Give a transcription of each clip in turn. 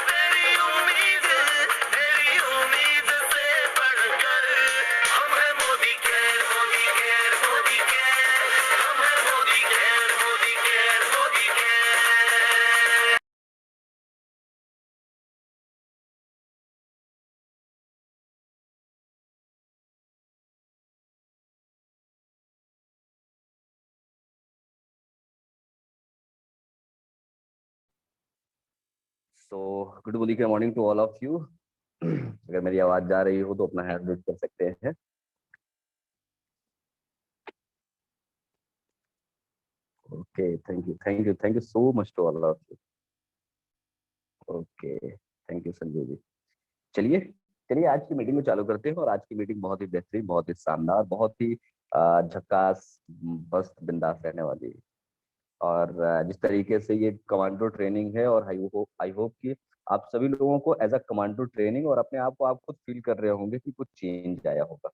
तेरी उम्मीद से बढ़कर हम हैं Modi Care, Modi Care, Modi Care. हम हैं Modi Care, Modi Care, Modi Care. So good morning to all of you. अगर मेरी आवाज जा रही हो तो अपना हैंड रेज कर सकते हैं। Okay, thank you so much to all of you. Okay, thank you Sanjay ji. चलिए चलिए आज की मीटिंग को चालू करते हैं। और आज की मीटिंग बहुत ही बेहतरीन, बहुत ही शानदार, बहुत ही झक्कास, मस्त, बिंदास रहने वाली है। और जिस तरीके से ये कमांडो ट्रेनिंग है, और आई होप कि आप सभी लोगों को एज अ कमांडो ट्रेनिंग और अपने आप को आप खुद फील कर रहे होंगे कि कुछ चेंज आया होगा।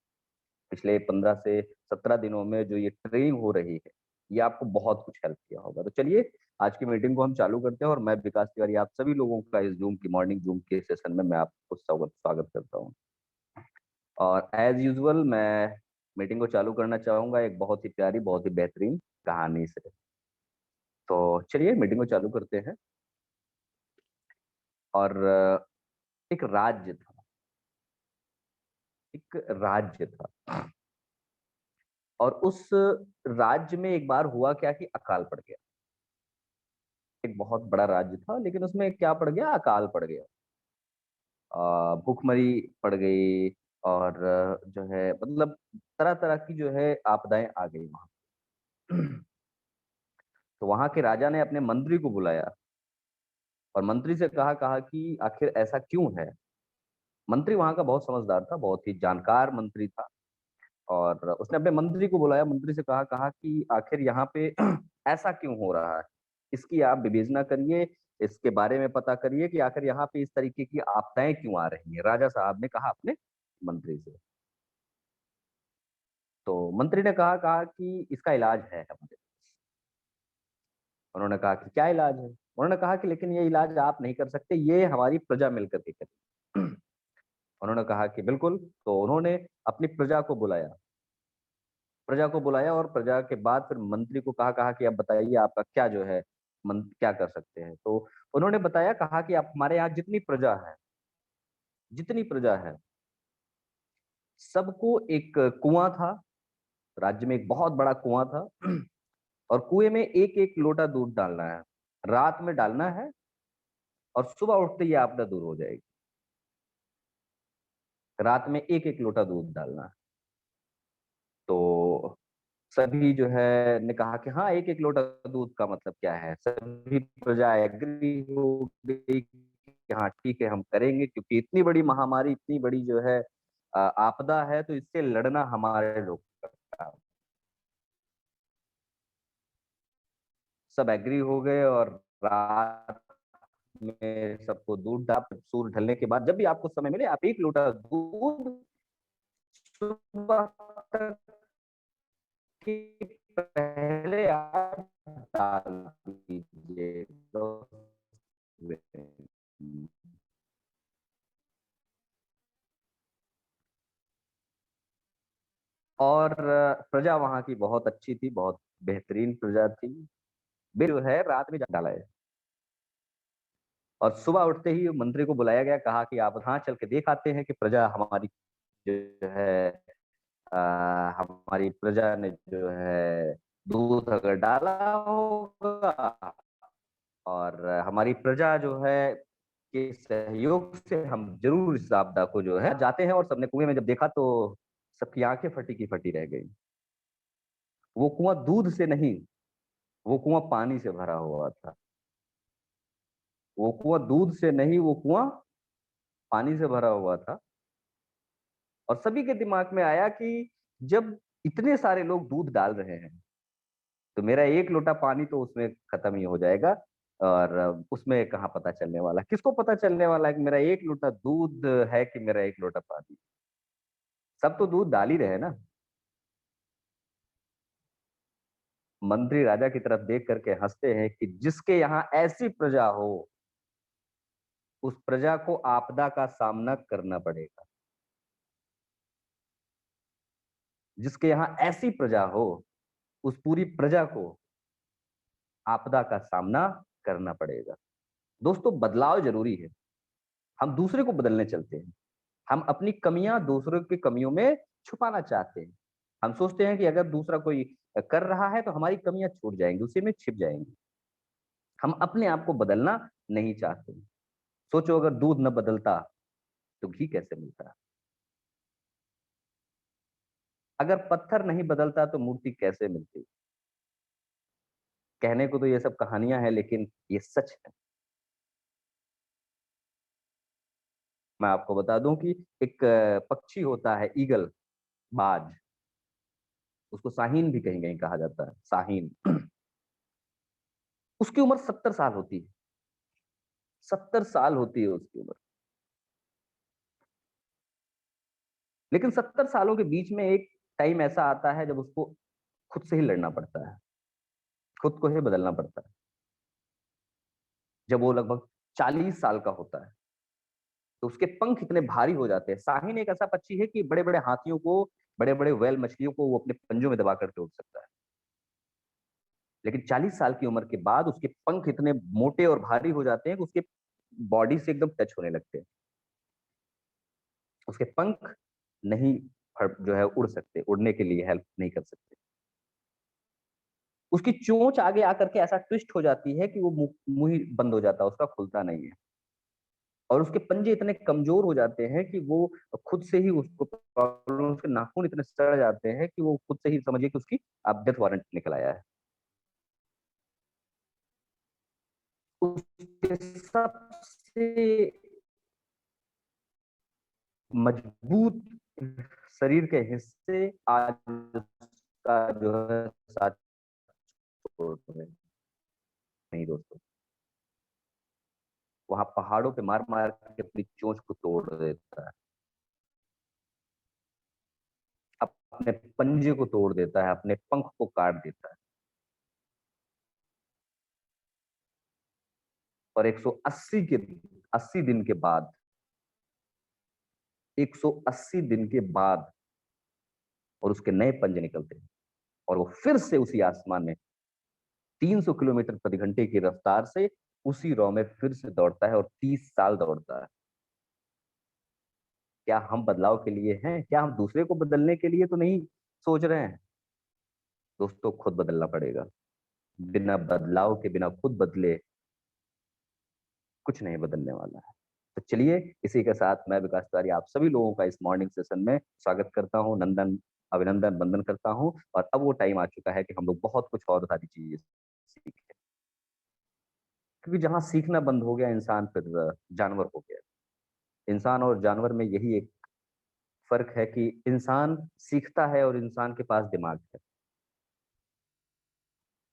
पिछले 15 से 17 दिनों में जो ये ट्रेनिंग हो रही है, ये आपको बहुत कुछ हेल्प किया होगा। तो चलिए आज की मीटिंग को हम चालू करते हैं। और मैं विकास तिवारी आप सभी लोगों का इस जूम की मॉर्निंग जूम के सेशन में मैं आपको स्वागत स्वागत करता हूँ। और एज यूजुअल मैं मीटिंग को चालू करना चाहूंगा एक बहुत ही प्यारी, बहुत ही बेहतरीन कहानी से। तो चलिए मीटिंग को चालू करते हैं। और एक राज्य था, एक राज्य था। और उस राज्य में एक बार हुआ क्या कि अकाल पड़ गया। एक बहुत बड़ा राज्य था, लेकिन उसमें क्या पड़ गया, अकाल पड़ गया। भूखमरी पड़ गई। और जो है मतलब तरह तरह की जो है आपदाएं आ गई वहां। तो वहां के राजा ने अपने मंत्री को बुलाया और मंत्री से कहा कहा कि आखिर ऐसा क्यों है। मंत्री वहां का बहुत समझदार था, बहुत ही जानकार मंत्री था। और उसने अपने मंत्री को बुलाया, मंत्री से कहा कहा कि आखिर यहाँ पे ऐसा क्यों हो रहा है, इसकी आप विवेचना करिए, इसके बारे में पता करिए कि आखिर यहाँ पे इस तरीके की आपदाएं क्यों आ रही हैं। राजा साहब ने कहा अपने मंत्री से। तो मंत्री ने कहा कहा कि इसका इलाज है हमारे। उन्होंने कहा कि क्या इलाज है। उन्होंने कहा कि लेकिन ये इलाज आप नहीं कर सकते, ये हमारी प्रजा मिलकर के करेगी। उन्होंने कहा कि बिल्कुल। तो उन्होंने अपनी प्रजा को बुलाया, प्रजा को बुलाया और प्रजा के बाद फिर मंत्री को कहा कहा कि अब बताइए आपका क्या जो है, मन क्या कर सकते हैं। तो उन्होंने बताया, कहा कि आप हमारे यहाँ जितनी प्रजा है, जितनी प्रजा है, सबको एक कुआं था। राज्य में एक बहुत बड़ा कुआं था। और कुएं में एक एक लोटा दूध डालना है, रात में डालना है, और सुबह उठते ही आपदा दूर हो जाएगी। रात में एक एक लोटा दूध डालना है। तो सभी जो है ने कहा कि हाँ, एक एक लोटा दूध का मतलब क्या है। सभी प्रजा एग्री हो गई कि हाँ ठीक है, हम करेंगे, क्योंकि इतनी बड़ी महामारी, इतनी बड़ी जो है आपदा है, तो इससे लड़ना हमारे लोग का काम। सब एग्री हो गए। और रात में सबको दूध डाल, सूर्य ढलने के बाद जब भी आपको समय मिले, आप एक लोटा दूध सुबह तक के पहले आप डाल दीजिए। और प्रजा वहां की बहुत अच्छी थी, बहुत बेहतरीन प्रजा थी। बिल जो है रात में डाला है। और सुबह उठते ही मंत्री को बुलाया गया, कहा कि आप हाँ चल के देख आते हैं कि प्रजा हमारी जो है, अ, हमारी प्रजा ने जो है दूध अगर डाला होगा, और हमारी प्रजा जो है के सहयोग से हम जरूर इस आपदा को जो है जाते हैं। और सबने कुएं में जब देखा तो सबकी आंखें फटी की फटी रह गई। वो कुआं दूध से नहीं, वो कुआं पानी से भरा हुआ था। वो कुआं दूध से नहीं, वो कुआं पानी से भरा हुआ था। और सभी के दिमाग में आया कि जब इतने सारे लोग दूध डाल रहे हैं, तो मेरा एक लोटा पानी तो उसमें खत्म ही हो जाएगा। और उसमें कहाँ पता चलने वाला, किसको पता चलने वाला है कि मेरा एक लोटा दूध है कि मेरा एक लोटा पानी। सब तो दूध डाल ही रहे ना। मंत्री राजा की तरफ देख करके हंसते हैं कि जिसके यहाँ ऐसी प्रजा हो, उस प्रजा को आपदा का सामना करना पड़ेगा। जिसके यहाँ ऐसी प्रजा हो, उस पूरी प्रजा को आपदा का सामना करना पड़ेगा। दोस्तों, बदलाव जरूरी है। हम दूसरे को बदलने चलते हैं। हम अपनी कमियां दूसरों की कमियों में छुपाना चाहते हैं। हम सोचते हैं कि अगर दूसरा कोई कर रहा है तो हमारी कमियां छूट जाएंगी, उसी में छिप जाएंगी। हम अपने आप को बदलना नहीं चाहते। सोचो, अगर दूध न बदलता तो घी कैसे मिलता? अगर पत्थर नहीं बदलता तो मूर्ति कैसे मिलती? कहने को तो ये सब कहानियां हैं, लेकिन ये सच है। मैं आपको बता दूं कि एक पक्षी होता है, ईगल, बाज। उसको शाहीन भी कहीं कहीं कहा जाता है, शाहीन। उसकी उम्र 70 साल होती है। 70 साल होती है उसकी उम्र। लेकिन 70 सालों के बीच में एक टाइम ऐसा आता है जब उसको खुद से ही लड़ना पड़ता है, खुद को ही बदलना पड़ता है। जब वो लगभग 40 साल का होता है तो उसके पंख इतने भारी हो जाते हैं। शाहीन एक ऐसा पक्षी है कि बड़े बड़े हाथियों को, बड़े बड़े व्हेल मछलियों को वो अपने पंजों में दबा करके उड़ सकता है। लेकिन 40 साल की उम्र के बाद उसके पंख इतने मोटे और भारी हो जाते हैं कि उसके बॉडी से एकदम टच होने लगते हैं। उसके पंख नहीं जो है उड़ सकते, उड़ने के लिए हेल्प नहीं कर सकते। उसकी चोंच आगे आकर के ऐसा ट्विस्ट हो जाती है कि वो मुंह ही बंद हो जाता है, उसका खुलता नहीं है। और उसके पंजे इतने कमजोर हो जाते हैं कि वो खुद से ही उसको प्रॉब्लम, उसके नाखून इतने सड़ जाते हैं कि वो खुद से ही समझिए कि उसकी अब डेथ वारंट निकल आया है। उसके सबसे मजबूत शरीर के हिस्से आज उसका जो है साथ छोड़ रहे हैं। नहीं दोस्तों, वहां पहाड़ों पे मार मार के अपनी चोंच को तोड़ देता है, अपने पंजे को तोड़ देता है, अपने पंख को काट देता है। और 80 दिन के बाद, 180 दिन के बाद और उसके नए पंजे निकलते हैं और वो फिर से उसी आसमान में 300 किलोमीटर प्रति घंटे की रफ्तार से उसी रॉ में फिर से दौड़ता है और 30 साल दौड़ता है। क्या हम बदलाव के लिए हैं? क्या हम दूसरे को बदलने के लिए तो नहीं सोच रहे हैं? दोस्तों, खुद बदलना पड़ेगा। बिना बदलाव के, बिना खुद बदले कुछ नहीं बदलने वाला है। तो चलिए, इसी के साथ मैं विकास तिवारी आप सभी लोगों का इस मॉर्निंग सेशन में स्वागत करता हूँ, नंदन अभिनंदन वंदन करता हूँ। और अब वो टाइम आ चुका है कि हम लोग बहुत कुछ और सारी चीजें सीखें, क्योंकि जहां सीखना बंद हो गया इंसान फिर जानवर हो गया। इंसान और जानवर में यही एक फर्क है कि इंसान सीखता है और इंसान के पास दिमाग है।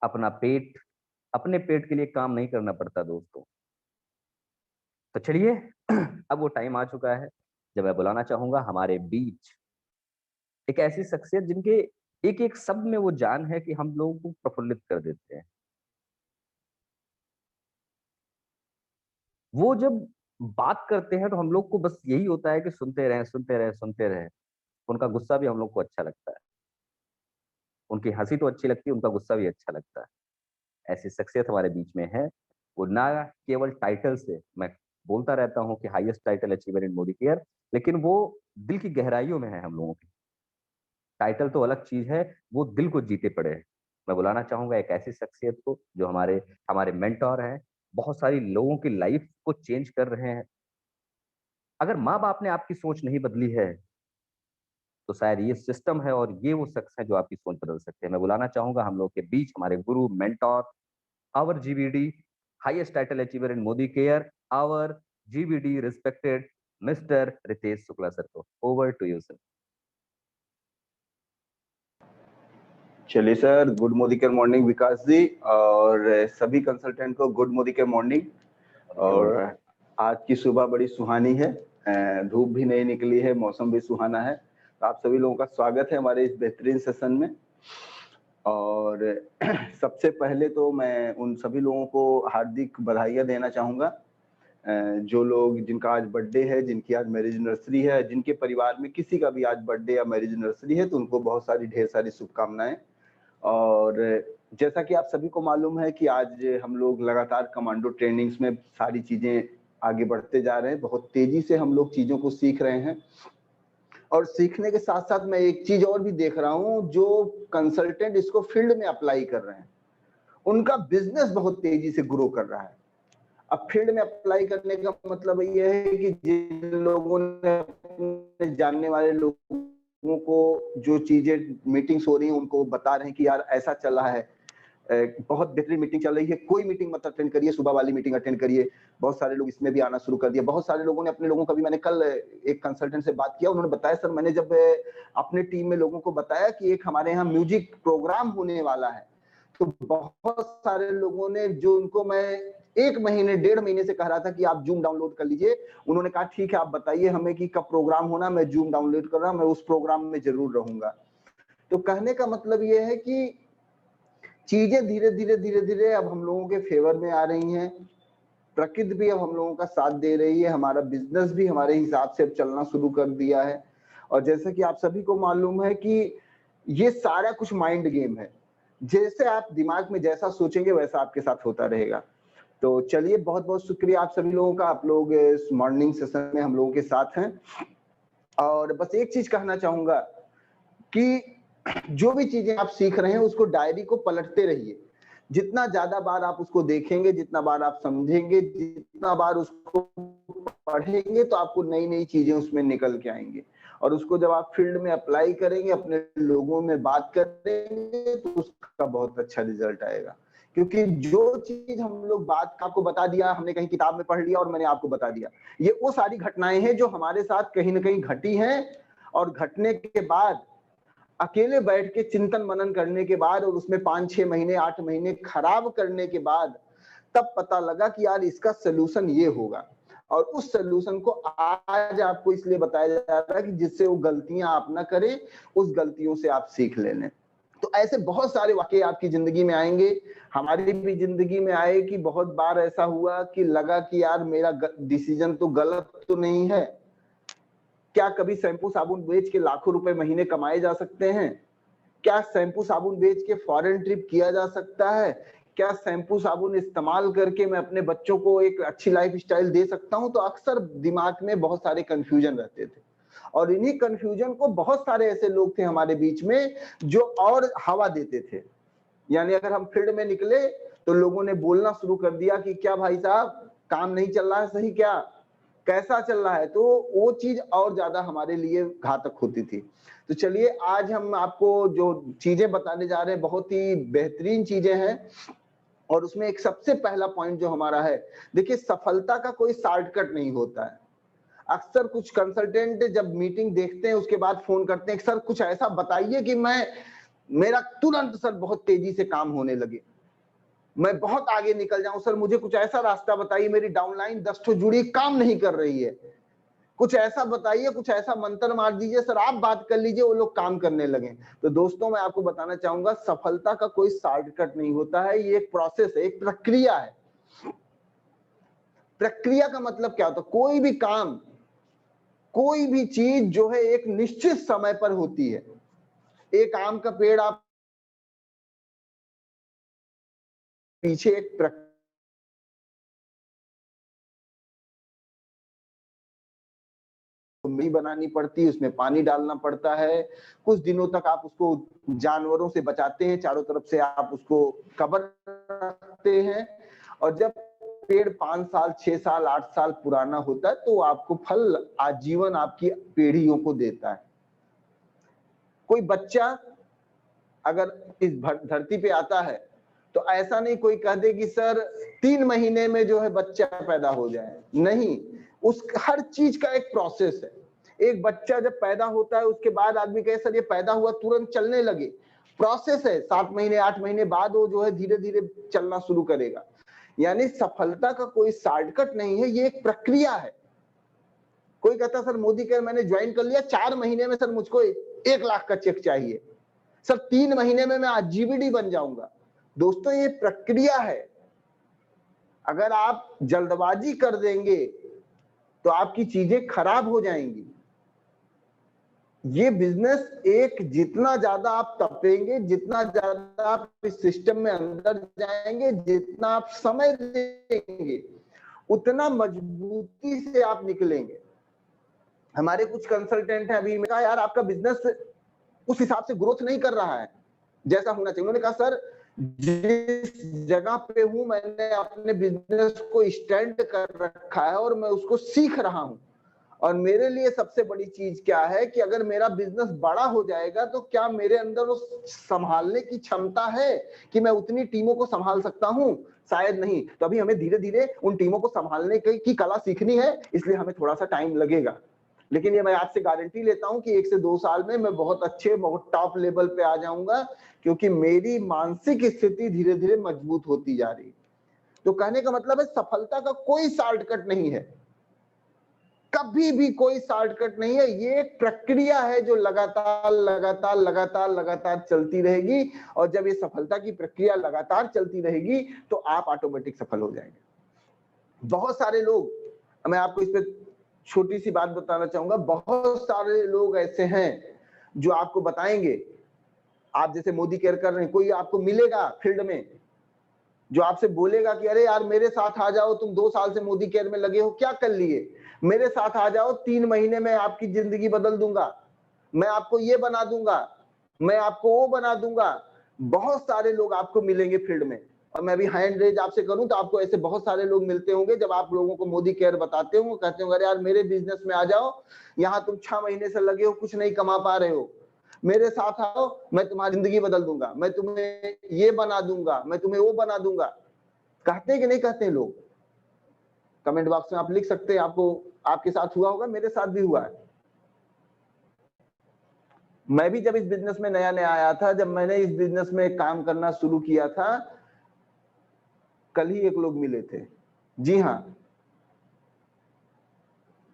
अपना पेट, अपने पेट के लिए काम नहीं करना पड़ता दोस्तों। तो चलिए, अब वो टाइम आ चुका है जब मैं बुलाना चाहूंगा हमारे बीच एक ऐसी शख्सियत जिनके एक एक शब्द में वो जान है कि हम लोगों को प्रफुल्लित कर देते हैं। वो जब बात करते हैं तो हम लोग को बस यही होता है कि सुनते रहें, सुनते रहें, सुनते रहें। उनका गुस्सा भी हम लोग को अच्छा लगता है। उनकी हंसी तो अच्छी लगती है, उनका गुस्सा भी अच्छा लगता है। ऐसी शख्सियत हमारे बीच में है। वो ना केवल टाइटल से, मैं बोलता रहता हूँ कि हाईएस्ट टाइटल अचीवर इन मोदी केयर, लेकिन वो दिल की गहराइयों में है हम लोगों की। टाइटल तो अलग चीज है, वो दिल को जीते पड़े हैं। मैं बुलाना चाहूंगा एक ऐसी शख्सियत को जो हमारे हमारे मेंटोर हैं, बहुत सारी लोगों की लाइफ को चेंज कर रहे हैं। अगर माँ बाप ने आपकी सोच नहीं बदली है तो शायद ये सिस्टम है और ये वो शख्स है जो आपकी सोच बदल सकते हैं। मैं बुलाना चाहूंगा हम लोग के बीच हमारे गुरु, mentor, our GVD, highest title achiever in Modi Care, our GVD respected Mr. Ritesh Shukla sir को। Over to you sir। चलिए sir, good Modi care morning Vikas ji, और सभी कंसल्टेंट को गुड मोदी केयर मॉर्निंग। और आज की सुबह बड़ी सुहानी है, धूप भी नहीं निकली है, मौसम भी सुहाना है। तो आप सभी लोगों का स्वागत है हमारे इस बेहतरीन सेशन में। और सबसे पहले तो मैं उन सभी लोगों को हार्दिक बधाइयाँ देना चाहूँगा जो लोग जिनका आज बर्थडे है, जिनकी आज मैरिज एनिवर्सरी है, जिनके परिवार में किसी का भी आज बर्थडे या मैरिज एनिवर्सरी है, तो उनको बहुत सारी ढेर सारी शुभकामनाएं। और जैसा कि आप सभी को मालूम है कि आज हम लोग लगातार कमांडो ट्रेनिंग्स में सारी चीजें आगे बढ़ते जा रहे हैं, बहुत तेजी से हम लोग चीजों को सीख रहे हैं। और सीखने के साथ साथ मैं एक चीज और भी देख रहा हूँ, जो कंसल्टेंट इसको फील्ड में अप्लाई कर रहे हैं, उनका बिजनेस बहुत तेजी से ग्रो कर रहा है। अब फील्ड में अप्लाई करने का मतलब ये है कि जिन लोगों ने अपने जानने वाले लोगों को जो चीजें मीटिंग्स हो रही हैं उनको बता रहे हैं कि यार ऐसा चल रहा है, बहुत बेहतरीन मीटिंग चल रही है, कोई मीटिंग मत अटेंड करिए, सुबह वाली मीटिंग अटेंड करिए। बहुत सारे लोग इसमें भी आना शुरू कर दिया। बहुत सारे लोगों ने अपने लोगों का भी, मैंने कल एक कंसल्टेंट से बात किया, उन्होंने बताया सर मैंने जब अपने टीम में लोगों को बताया कि एक हमारे यहाँ म्यूजिक प्रोग्राम होने वाला है, तो बहुत सारे लोगों ने, जो उनको मैं 1 महीने 1.5 महीने से कह रहा था कि आप जूम डाउनलोड कर लीजिए, उन्होंने कहा ठीक है आप बताइए हमें कि कब प्रोग्राम होना, मैं जूम डाउनलोड कर रहा हूं, मैं उस प्रोग्राम में जरूर रहूंगा। तो कहने का मतलब ये है कि चीजें धीरे धीरे अब हम लोगों के फेवर में आ रही हैं, प्रकृति भी अब हम लोगों का साथ दे रही है, हमारा बिजनेस भी हमारे हिसाब से अब चलना शुरू कर दिया है। और जैसे कि आप सभी को मालूम है कि ये सारा कुछ माइंड गेम है, जैसे आप दिमाग में जैसा सोचेंगे वैसा आपके साथ होता रहेगा। तो चलिए, बहुत बहुत शुक्रिया आप सभी लोगों का, आप लोग इस मॉर्निंग सेशन में हम लोगों के साथ हैं। और बस एक चीज कहना चाहूंगा कि जो भी चीजें आप सीख रहे हैं उसको डायरी को पलटते रहिए। जितना ज्यादा बार आप उसको देखेंगे, जितना बार आप समझेंगे, जितना बार उसको पढ़ेंगे, तो आपको नई नई चीजें उसमें निकल के आएंगे। और उसको जब आप फील्ड में अप्लाई करेंगे, अपने लोगों में बात करेंगे, तो उसका बहुत अच्छा रिजल्ट आएगा। क्योंकि जो चीज हम लोग बात आपको बता दिया, हमने कहीं किताब में पढ़ लिया और मैंने आपको बता दिया, ये वो सारी घटनाएं हैं जो हमारे साथ कहीं ना कहीं घटी हैं। और घटने के बाद अकेले बैठ के चिंतन मनन करने के बाद, और उसमें 5-6 महीने 8 महीने खराब करने के बाद, तब पता लगा कि यार इसका सोल्यूशन ये होगा। और उस सोल्यूशन को आज आपको इसलिए बताया जा रहा है कि जिससे वो गलतियां आप ना करें, उस गलतियों से आप सीख लें। तो ऐसे बहुत सारे वाकये आपकी जिंदगी में आएंगे, हमारी भी जिंदगी में आए कि बहुत बार ऐसा हुआ कि लगा कि यार मेरा डिसीजन तो गलत तो नहीं है। क्या कभी शैम्पू साबुन बेच के लाखों रुपए महीने कमाए जा सकते हैं? क्या शैम्पू साबुन बेच के फॉरेन ट्रिप किया जा सकता है? क्या शैम्पू साबुन इस्तेमाल करके मैं अपने बच्चों को एक अच्छी लाइफ स्टाइल दे सकता हूं? तो अक्सर दिमाग में बहुत सारे कंफ्यूजन रहते थे, और इन्हीं कंफ्यूजन को बहुत सारे ऐसे लोग थे हमारे बीच में जो और हवा देते थे। यानी अगर हम फील्ड में निकले तो लोगों ने बोलना शुरू कर दिया कि क्या भाई साहब काम नहीं चल रहा है सही, क्या कैसा चल रहा है? तो वो चीज और ज्यादा हमारे लिए घातक होती थी। तो चलिए, आज हम आपको जो चीजें बताने जा रहे हैं बहुत ही बेहतरीन चीजें हैं। और उसमें एक सबसे पहला पॉइंट जो हमारा है, देखिए सफलता का कोई शॉर्टकट नहीं होता है। अक्सर कुछ कंसल्टेंट जब मीटिंग देखते हैं उसके बाद फोन करते हैं, सर कुछ ऐसा बताइए कि मेरा तुरंत सर बहुत तेजी से काम होने लगे, मैं बहुत आगे निकल जाऊं, सर मुझे कुछ ऐसा रास्ता बताइए, मेरी डाउनलाइन 10 ठो जुड़ी काम नहीं कर रही है, कुछ ऐसा बताइए, कुछ ऐसा मंत्र मार दीजिए, सर आप बात कर लीजिए, वो लोग काम करने लगे। तो दोस्तों मैं आपको बताना चाहूंगा, सफलता का कोई शॉर्टकट नहीं होता है, ये एक प्रोसेस है, एक प्रक्रिया है। प्रक्रिया का मतलब क्या होता है? कोई भी काम, कोई भी चीज जो है एक निश्चित समय पर होती है। एक आम का पेड़ आप पीछे एक बनानी पड़ती है, उसमें पानी डालना पड़ता है, कुछ दिनों तक आप उसको जानवरों से बचाते हैं, चारों तरफ से आप उसको कवर रखते हैं, और जब पेड़ 5 साल 6 साल 8 साल पुराना होता है तो आपको फल आजीवन आपकी पीढ़ियों को देता है। कोई बच्चा अगर इस धरती पे आता है तो ऐसा नहीं कोई कह दे कि सर 3 महीने में जो है बच्चा पैदा हो जाए, नहीं, उस हर चीज का एक प्रोसेस है। एक बच्चा जब पैदा होता है उसके बाद आदमी कहे सर ये पैदा हुआ तुरंत चलने लगे, प्रोसेस है, 7 महीने 8 महीने बाद वो जो है धीरे धीरे चलना शुरू करेगा। यानी सफलता का कोई शॉर्टकट नहीं है, ये एक प्रक्रिया है। कोई कहता सर मोदी केयर मैंने ज्वाइन कर लिया, 4 महीने में सर मुझको 1 लाख का चेक चाहिए, सर 3 महीने में मैं आज जीबीडी बन जाऊंगा। दोस्तों ये प्रक्रिया है, अगर आप जल्दबाजी कर देंगे तो आपकी चीजें खराब हो जाएंगी। ये बिजनेस एक जितना ज्यादा आप तपेंगे, जितना ज्यादा आप इस सिस्टम में अंदर जाएंगे, जितना आप समय देंगे, उतना मजबूती से आप निकलेंगे। हमारे कुछ कंसल्टेंट हैं, अभी मैं कहा यार आपका बिजनेस उस हिसाब से ग्रोथ नहीं कर रहा है जैसा होना चाहिए। उन्होंने कहा सर जिस जगह पे हूं मैंने अपने बिजनेस को स्टैंड कर रखा है और मैं उसको सीख रहा हूं, और मेरे लिए सबसे बड़ी चीज क्या है कि अगर मेरा बिजनेस बड़ा हो जाएगा तो क्या मेरे अंदर वो संभालने की क्षमता है कि मैं उतनी टीमों को संभाल सकता हूं? शायद नहीं। तो अभी हमें धीरे धीरे उन टीमों को संभालने की कला सीखनी है, इसलिए हमें थोड़ा सा टाइम लगेगा। लेकिन ये मैं आपसे गारंटी लेता हूं कि 1 से 2 साल में मैं बहुत अच्छे, बहुत टॉप लेवल पे आ जाऊंगा, क्योंकि मेरी मानसिक स्थिति धीरे धीरे मजबूत होती जा रही है। तो कहने का मतलब है सफलता का कोई शॉर्टकट नहीं है, कभी भी कोई शॉर्टकट नहीं है। ये एक प्रक्रिया है जो लगातार लगातार लगातार लगातार चलती रहेगी, और जब ये सफलता की प्रक्रिया लगातार चलती रहेगी तो आप ऑटोमेटिक सफल हो जाएंगे। बहुत सारे लोग, मैं आपको इस पे छोटी सी बात बताना चाहूंगा, बहुत सारे लोग ऐसे हैं जो आपको बताएंगे, आप जैसे मोदी केयर कर रहे हैं, कोई आपको मिलेगा फील्ड में जो आपसे बोलेगा कि अरे यार मेरे साथ आ जाओ, तुम 2 साल से मोदी केयर में लगे हो, क्या कर लिए, मेरे साथ आ जाओ, 3 महीने में आपकी जिंदगी बदल दूंगा, मैं आपको ये बना दूंगा, मैं आपको वो बना दूंगा। बहुत सारे लोग आपको मिलेंगे फील्ड में, और मैं भी हैंड रेज आपसे करूं तो आपको ऐसे बहुत सारे लोग मिलते होंगे। जब आप लोगों को मोदी केयर बताते हो, कहते होंगे अरे यार मेरे बिजनेस में आ जाओ, यहाँ तुम 6 महीने से लगे हो, कुछ नहीं कमा पा रहे हो, मेरे साथ आओ, मैं तुम्हारी जिंदगी बदल दूंगा, मैं तुम्हें ये बना दूंगा, मैं तुम्हें वो बना दूंगा। कहते हैं कि नहीं कहते हैं लोग? कमेंट बॉक्स में आप लिख सकते हैं, आपको आपके साथ हुआ होगा, मेरे साथ भी हुआ है। मैं भी जब इस बिजनेस में नया नया आया था, जब मैंने इस बिजनेस में काम करना शुरू किया था, कल ही एक लोग मिले थे। जी हाँ,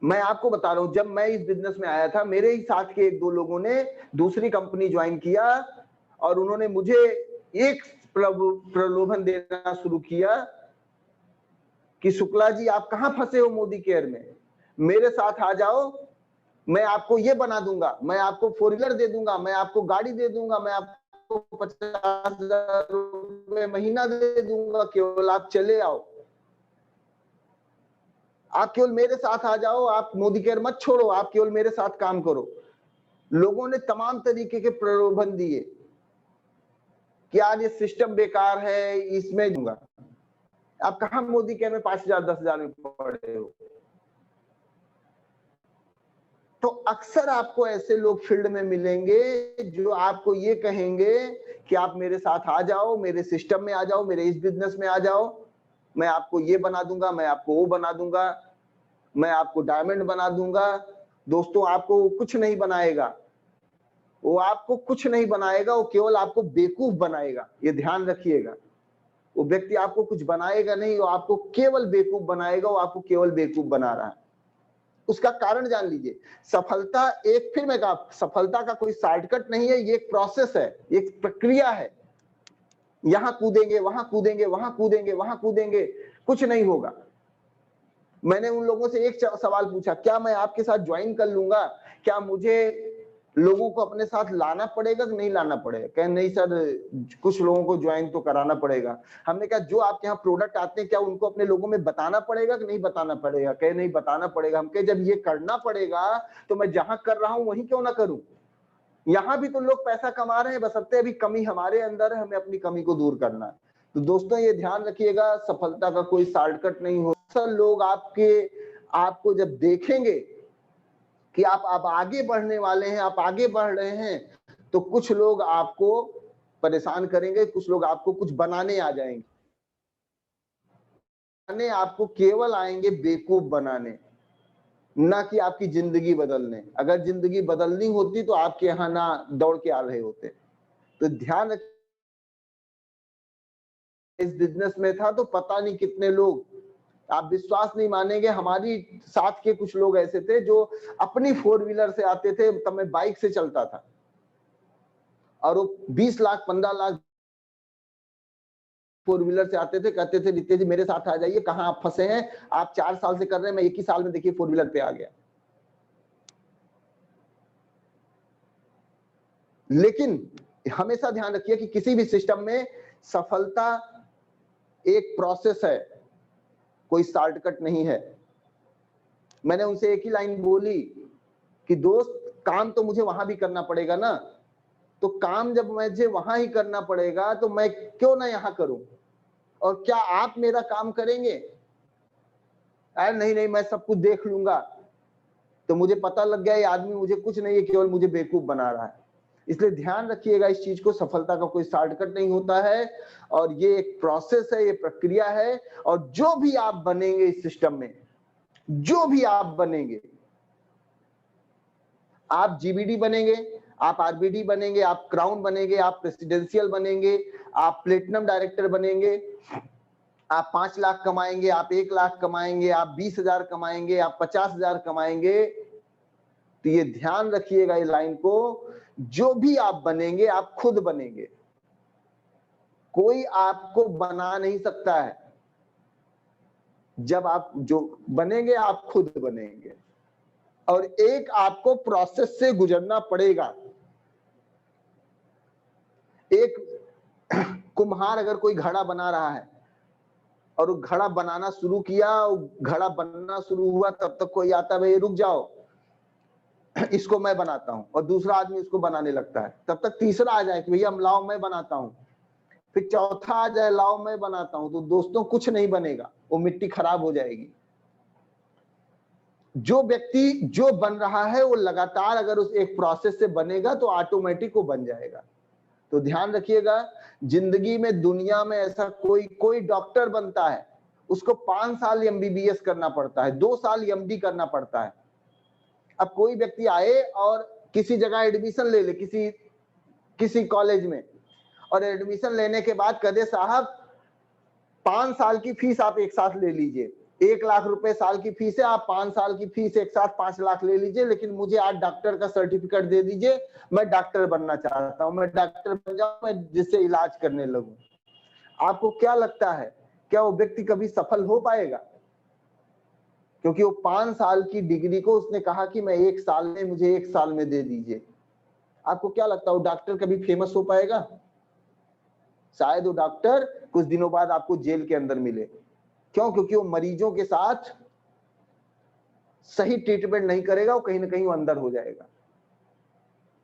मैं आपको बता रहा हूं, जब मैं इस बिजनेस में आया था, मेरे ही साथ के 1-2 लोगों ने दूसरी कंपनी ज्वाइन किया, और उन्होंने मुझे एक प्रलोभन देना शुरू किया कि शुक्ला जी आप कहां फंसे हो मोदी केयर में, मेरे साथ आ जाओ, मैं आपको ये बना दूंगा, मैं आपको 4 व्हीलर दे दूंगा, मैं आपको गाड़ी दे दूंगा, मैं आपको 50,000 रुपए महीना दे दूंगा, केवल आप चले आओ, आप केवल मेरे साथ आ जाओ, आप मोदी केयर मत छोड़ो, आप केवल मेरे साथ काम करो। लोगों ने तमाम तरीके के प्रलोभन दिए कि यार ये सिस्टम बेकार है, इसमें दूंगा। आप कहां मोदी केयर में 5,000 10,000 में पड़े हो? तो अक्सर आपको ऐसे लोग फील्ड में मिलेंगे जो आपको ये कहेंगे कि आप मेरे साथ आ जाओ, मेरे सिस्टम में आ जाओ, मेरे इस बिजनेस में आ जाओ, मैं आपको ये बना दूंगा, मैं आपको वो बना दूंगा, मैं आपको डायमंड बना दूंगा। दोस्तों, आपको कुछ नहीं बनाएगा, वो आपको कुछ नहीं बनाएगा, वो केवल आपको बेवकूफ बनाएगा। ये ध्यान रखिएगा, वो व्यक्ति आपको कुछ बनाएगा नहीं, वो आपको केवल बेवकूफ बनाएगा, वो आपको केवल बेवकूफ बना रहा है। उसका कारण जान लीजिए। सफलता एक, फिर मैं कहा, सफलता का कोई शॉर्टकट नहीं है, ये एक प्रोसेस है, एक प्रक्रिया है। यहां कूदेंगे, वहां कूदेंगे, वहां कूदेंगे, वहां कूदेंगे, कुछ नहीं होगा। मैंने उन लोगों से एक सवाल पूछा, क्या मैं आपके साथ ज्वाइन कर लूंगा, क्या मुझे लोगों को अपने साथ लाना पड़ेगा कि नहीं लाना पड़ेगा? कहे नहीं सर, कुछ लोगों को ज्वाइन तो कराना पड़ेगा। हमने कहा जो आपके यहाँ प्रोडक्ट आते हैं, क्या उनको अपने लोगों में बताना पड़ेगा कि नहीं बताना पड़ेगा? कहे नहीं बताना पड़ेगा। हम कहे जब ये करना पड़ेगा तो मैं जहां कर रहा हूं वहीं क्यों ना करूं? यहाँ भी तो लोग पैसा कमा रहे हैं, बशर्ते अभी कमी हमारे अंदर है, हमें अपनी कमी को दूर करना है। तो दोस्तों ये ध्यान रखिएगा, सफलता का कोई शॉर्टकट नहीं हो। अक्सर लोग आपको जब देखेंगे कि आप आगे बढ़ने वाले हैं, आप आगे बढ़ रहे हैं, तो कुछ लोग आपको परेशान करेंगे, कुछ लोग आपको कुछ बनाने आ जाएंगे, आपको केवल आएंगे बेवकूफ बनाने, ना कि आपकी जिंदगी बदलने। अगर जिंदगी बदलनी होती तो आपके यहाँ ना दौड़ के आ रहे होते। तो ध्यान रखिए, इस बिजनेस में था तो पता नहीं कितने लोग, आप विश्वास नहीं मानेंगे, हमारी साथ के कुछ लोग ऐसे थे जो अपनी 4 व्हीलर से आते थे, तब मैं बाइक से चलता था, और वो 20 लाख 15 लाख 4 व्हीलर से आते थे, कहते थे रितेश जी मेरे साथ आ जाइए, कहाँ आप फंसे हैं, आप 4 साल से कर रहे हैं, मैं 1 ही साल में देखिए 4 व्हीलर पे आ गया। लेकिन हमेशा ध्यान रखिए कि किसी भी सिस्टम में सफलता एक प्रोसेस है, कोई शॉर्टकट नहीं है। मैंने उनसे एक ही लाइन बोली कि दोस्त काम तो मुझे वहां भी करना पड़ेगा ना, तो काम जब मुझे वहां ही करना पड़ेगा तो मैं क्यों ना यहां करूं, और क्या आप मेरा काम करेंगे? अरे नहीं नहीं मैं सब कुछ देख लूंगा। तो मुझे पता लग गया ये आदमी मुझे कुछ नहीं है, केवल मुझे बेवकूफ बना रहा है। इसलिए ध्यान रखिएगा इस चीज को, सफलता का कोई शॉर्टकट नहीं होता है, और ये एक प्रोसेस है, ये प्रक्रिया है। और जो भी आप बनेंगे इस सिस्टम में, जो भी आप बनेंगे, आप जीबीडी बनेंगे, आप आरबीडी बनेंगे, आप क्राउन बनेंगे, आप प्रेसिडेंशियल बनेंगे, आप प्लेटिनम डायरेक्टर बनेंगे, आप 5 लाख कमाएंगे, आप 1 लाख कमाएंगे, आप 20,000 कमाएंगे, आप 50,000 कमाएंगे, तो ये ध्यान रखिएगा ये लाइन को, जो भी आप बनेंगे आप खुद बनेंगे, कोई आपको बना नहीं सकता है। जब आप जो बनेंगे आप खुद बनेंगे, और एक आपको प्रोसेस से गुजरना पड़ेगा। एक कुम्हार अगर कोई घड़ा बना रहा है और वो घड़ा बनाना शुरू किया, घड़ा बनना शुरू हुआ, तब तक कोई आता है भाई रुक जाओ इसको मैं बनाता हूं, और दूसरा आदमी उसको बनाने लगता है, तब तक तीसरा आ जाए कि भैया लाओ मैं बनाता हूं, फिर चौथा आ जाए लाओ मैं बनाता हूं, तो दोस्तों कुछ नहीं बनेगा, वो मिट्टी खराब हो जाएगी। जो व्यक्ति जो बन रहा है वो लगातार अगर उस एक प्रोसेस से बनेगा तो ऑटोमेटिक वो बन जाएगा। तो ध्यान रखिएगा, जिंदगी में दुनिया में ऐसा कोई डॉक्टर बनता है उसको 5 साल एमबीबीएस करना पड़ता है, 2 साल एमडी करना पड़ता है। अब कोई व्यक्ति आए और किसी जगह एडमिशन ले ले, किसी कॉलेज में, और एडमिशन लेने के बाद कहे साहब 5 साल की फीस आप एक साथ ले लीजिए, 1 लाख रुपए साल की फीस है, आप 5 साल की फीस एक साथ 5 लाख ले लीजिए, लेकिन मुझे आज डॉक्टर का सर्टिफिकेट दे दीजिए, मैं डॉक्टर बनना चाहता हूं, मैं डॉक्टर बन जाऊं, मैं जिससे इलाज करने लगूं। आपको क्या लगता है, क्या वो व्यक्ति कभी सफल हो पाएगा? क्योंकि वो 5 साल की डिग्री को उसने कहा कि मैं 1 साल में, मुझे 1 साल में दे दीजिए। आपको क्या लगता है वो डॉक्टर कभी फेमस हो पाएगा? शायद वो डॉक्टर कुछ दिनों बाद आपको जेल के अंदर मिले। क्यों? क्योंकि वो मरीजों के साथ सही ट्रीटमेंट नहीं करेगा, वो कहीं ना कहीं वो अंदर हो जाएगा।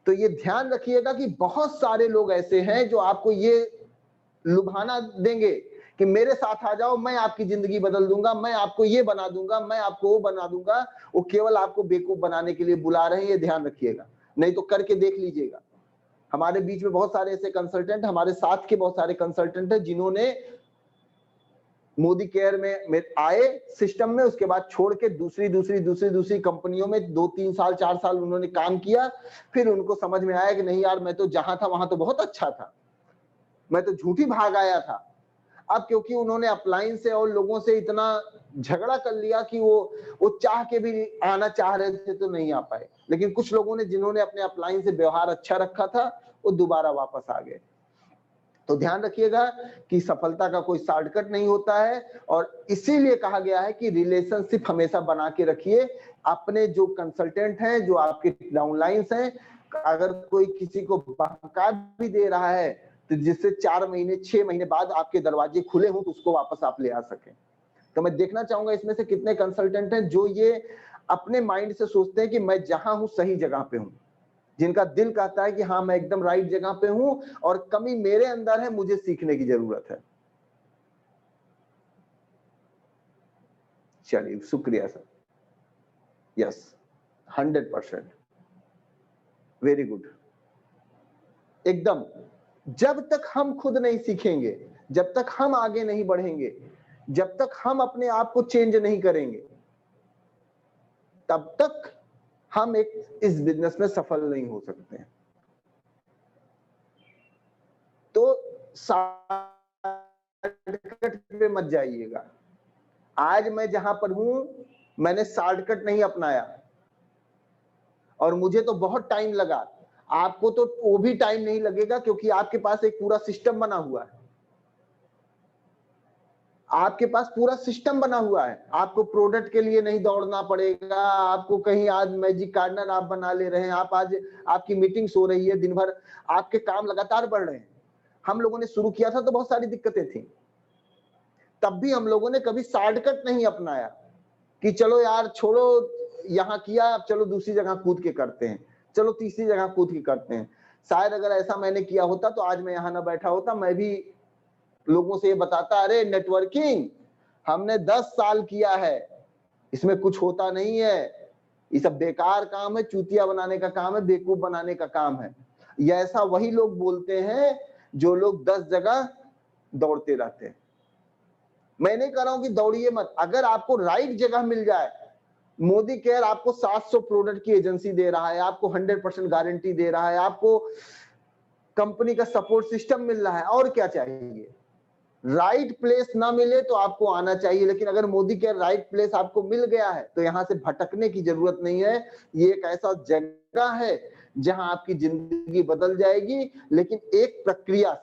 तो ये ध्यान रखिएगा कि बहुत सारे लोग ऐसे हैं जो आपको ये लुभाना देंगे कि मेरे साथ आ जाओ, मैं आपकी जिंदगी बदल दूंगा, मैं आपको ये बना दूंगा, मैं आपको वो बना दूंगा। वो केवल आपको बेवकूफ बनाने के लिए बुला रहे हैं, ये ध्यान रखिएगा, नहीं तो करके देख लीजिएगा। हमारे बीच में बहुत सारे ऐसे कंसल्टेंट, हमारे साथ के बहुत सारे कंसल्टेंट हैं जिन्होंने मोदी केयर में आए सिस्टम में, उसके बाद छोड़ के दूसरी कंपनियों में 2-3 साल 4 साल उन्होंने काम किया, फिर उनको समझ में आया कि नहीं यार, मैं तो जहां था वहां तो बहुत अच्छा था, मैं तो झूठी भाग आया था। अब क्योंकि उन्होंने अपलाइन से और लोगों से इतना झगड़ा कर लिया कि वो चाह के भी आना चाह रहे थे तो नहीं आ पाए, लेकिन कुछ लोगों ने जिन्होंने अपने अपलाइन से व्यवहार अच्छा रखा था वो दोबारा वापस आ गए। तो ध्यान रखिएगा कि सफलता का कोई शॉर्टकट नहीं होता है, और इसीलिए कहा गया है कि रिलेशनशिप हमेशा बना के रखिए। अपने जो कंसल्टेंट हैं, जो आपके डाउनलाइंस हैं, अगर कोई किसी को बहका भी दे रहा है तो जिससे 4 महीने 6 महीने बाद आपके दरवाजे खुले हों तो उसको वापस आप ले आ सकें। तो मैं देखना चाहूंगा इसमें से कितने कंसल्टेंट हैं जो ये अपने माइंड से सोचते हैं कि मैं जहां हूं सही जगह पे हूं, जिनका दिल कहता है कि हाँ मैं एकदम राइट जगह पे हूं और कमी मेरे अंदर है, मुझे सीखने की जरूरत है। चलिए, शुक्रिया सर। Yes, 100%, very good. एकदम, जब तक हम खुद नहीं सीखेंगे, जब तक हम आगे नहीं बढ़ेंगे, जब तक हम अपने आप को चेंज नहीं करेंगे, तब तक हम इस बिजनेस में सफल नहीं हो सकते हैं। तो शॉर्टकट पे मत जाइएगा। आज मैं जहां पर हूं, मैंने शॉर्टकट नहीं अपनाया और मुझे तो बहुत टाइम लगा। आपको तो वो भी टाइम नहीं लगेगा क्योंकि आपके पास एक पूरा सिस्टम बना हुआ है। आपके पास पूरा सिस्टम बना हुआ है, आपको प्रोडक्ट के लिए नहीं दौड़ना पड़ेगा, आपको कहीं आज मैजिक कार्नर आप बना ले रहे हैं, आप आज आपकी मीटिंग्स हो रही है दिन भर, आपके काम लगातार बढ़ रहे हैं। हम लोगों ने शुरू किया था तो बहुत सारी दिक्कतें थी, तब भी हम लोगों ने कभी शॉर्टकट नहीं अपनाया कि चलो यार छोड़ो यहाँ किया, अब चलो दूसरी जगह कूद के करते हैं, चलो तीसरी जगह कूद के करते हैं। शायद अगर ऐसा मैंने किया होता तो आज मैं यहाँ ना बैठा होता, मैं भी लोगों से ये बताता, अरे नेटवर्किंग हमने 10 साल किया है, इसमें कुछ होता नहीं है, ये सब बेकार काम है, चूतिया बनाने का काम है, बेवकूफ बनाने का काम है। ये ऐसा वही लोग बोलते हैं जो लोग 10 जगह दौड़ते रहते हैं। मैं नहीं कह रहा हूं कि दौड़िए मत, अगर आपको राइट जगह मिल जाए, मोदी केयर आपको 700 प्रोडक्ट की एजेंसी दे रहा है, आपको 100% गारंटी दे रहा है, आपको कंपनी का सपोर्ट सिस्टम मिल रहा है, और क्या चाहिए? राइट प्लेस ना मिले तो आपको आना चाहिए, लेकिन अगर मोदी केयर राइट प्लेस आपको मिल गया है तो यहां से भटकने की जरूरत नहीं है। ये एक ऐसा जगह है जहां आपकी जिंदगी बदल जाएगी, लेकिन एक प्रक्रिया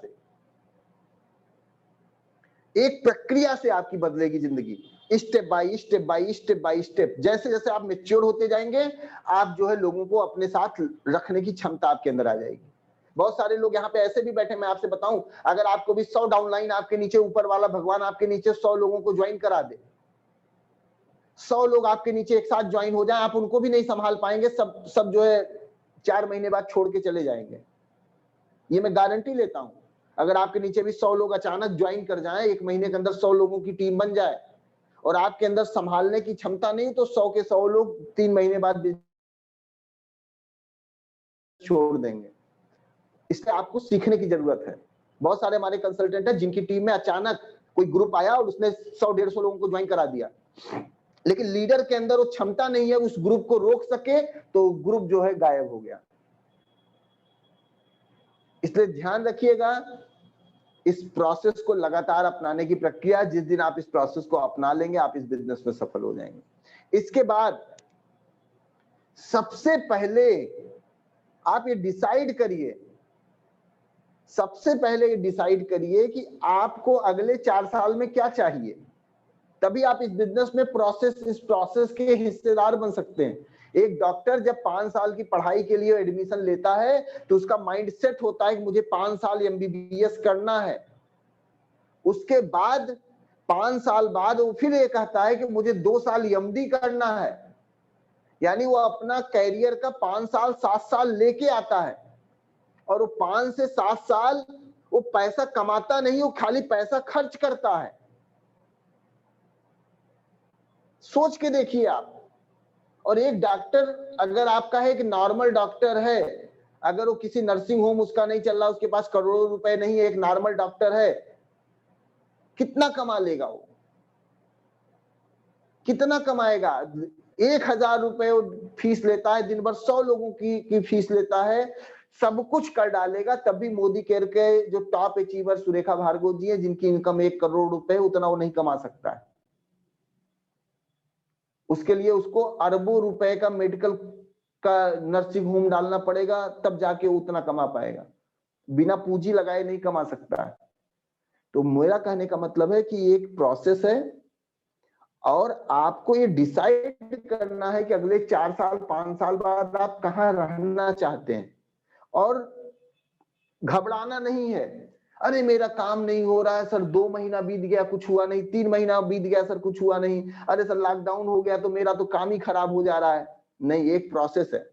से आपकी बदलेगी जिंदगी, स्टेप बाय स्टेप। जैसे जैसे आप मैच्योर होते जाएंगे, आप जो है लोगों को अपने साथ रखने की क्षमता आपके अंदर आ जाएगी। बहुत सारे लोग यहाँ पे ऐसे भी बैठे, मैं आपसे बताऊं, अगर आपको भी 100 डाउनलाइन आपके नीचे, ऊपर वाला भगवान आपके नीचे 100 लोगों को ज्वाइन करा दे, 100 लोग आपके नीचे एक साथ ज्वाइन हो जाए, आप उनको भी नहीं संभाल पाएंगे, सब जो है 4 महीने बाद छोड़ के चले जाएंगे। ये मैं गारंटी लेता हूं। अगर आपके नीचे भी 100 लोग अचानक ज्वाइन कर जाएं, 1 महीने के अंदर 100 लोगों की टीम बन जाए और आपके अंदर संभालने की क्षमता नहीं, तो 100 के 100 लोग 3 महीने बाद छोड़ देंगे। इसलिए आपको सीखने की जरूरत है। बहुत सारे हमारे कंसल्टेंट हैं जिनकी टीम में अचानक कोई ग्रुप आया और उसने 100-150 लोगों को ज्वाइन करा दिया, लेकिन लीडर के अंदर वो क्षमता नहीं है उस ग्रुप को रोक सके, तो ग्रुप जो है गायब हो गया। इसलिए ध्यान रखिएगा, इस प्रोसेस को लगातार अपनाने की प्रक्रिया, जिस दिन आप इस प्रोसेस को अपना लेंगे, आप इस बिजनेस में सफल हो जाएंगे। इसके बाद सबसे पहले आप ये डिसाइड करिए, सबसे पहले ये डिसाइड करिए कि आपको अगले 4 साल में क्या चाहिए, तभी आप इस बिजनेस में इस प्रोसेस के हिस्सेदार बन सकते हैं। एक डॉक्टर जब 5 साल की पढ़ाई के लिए एडमिशन लेता है तो उसका माइंड सेट होता है कि मुझे 5 साल एमबीबीएस करना है। उसके बाद 5 साल बाद वो फिर ये कहता है कि मुझे 2 साल एमडी करना है, यानी वो अपना कैरियर का 5 साल 7 साल लेके आता है, और वो 5 से 7 साल वो पैसा कमाता नहीं, वो खाली पैसा खर्च करता है। सोच के देखिए आप। और एक डॉक्टर अगर आपका है कि नॉर्मल डॉक्टर है, अगर वो किसी नर्सिंग होम उसका नहीं चल रहा, उसके पास करोड़ों रुपए नहीं है, एक नॉर्मल डॉक्टर है, कितना कमा लेगा वो? कितना कमाएगा? 1000 रुपए फीस लेता है दिन भर, 100 लोगों की फीस लेता है, सब कुछ कर डालेगा, तब भी मोदी केयर के जो टॉप अचीवर सुरेखा भार्गव जी है, जिनकी इनकम 1 करोड़ रुपए, उतना वो नहीं कमा सकता है। उसके लिए उसको अरबों रुपए का मेडिकल का नर्सिंग होम डालना पड़ेगा, तब जाके उतना कमा पाएगा। बिना पूंजी लगाए नहीं कमा सकता है। तो मेरा कहने का मतलब है कि एक प्रोसेस है, और आपको ये डिसाइड करना है कि अगले 4 साल 5 साल बाद आप कहाँ रहना चाहते हैं, और घबराना नहीं है। अरे मेरा काम नहीं हो रहा है सर, 2 महीना बीत गया कुछ हुआ नहीं, 3 महीना बीत गया सर कुछ हुआ नहीं, अरे सर लॉकडाउन हो गया तो मेरा तो काम ही खराब हो जा रहा है। नहीं, एक प्रोसेस है।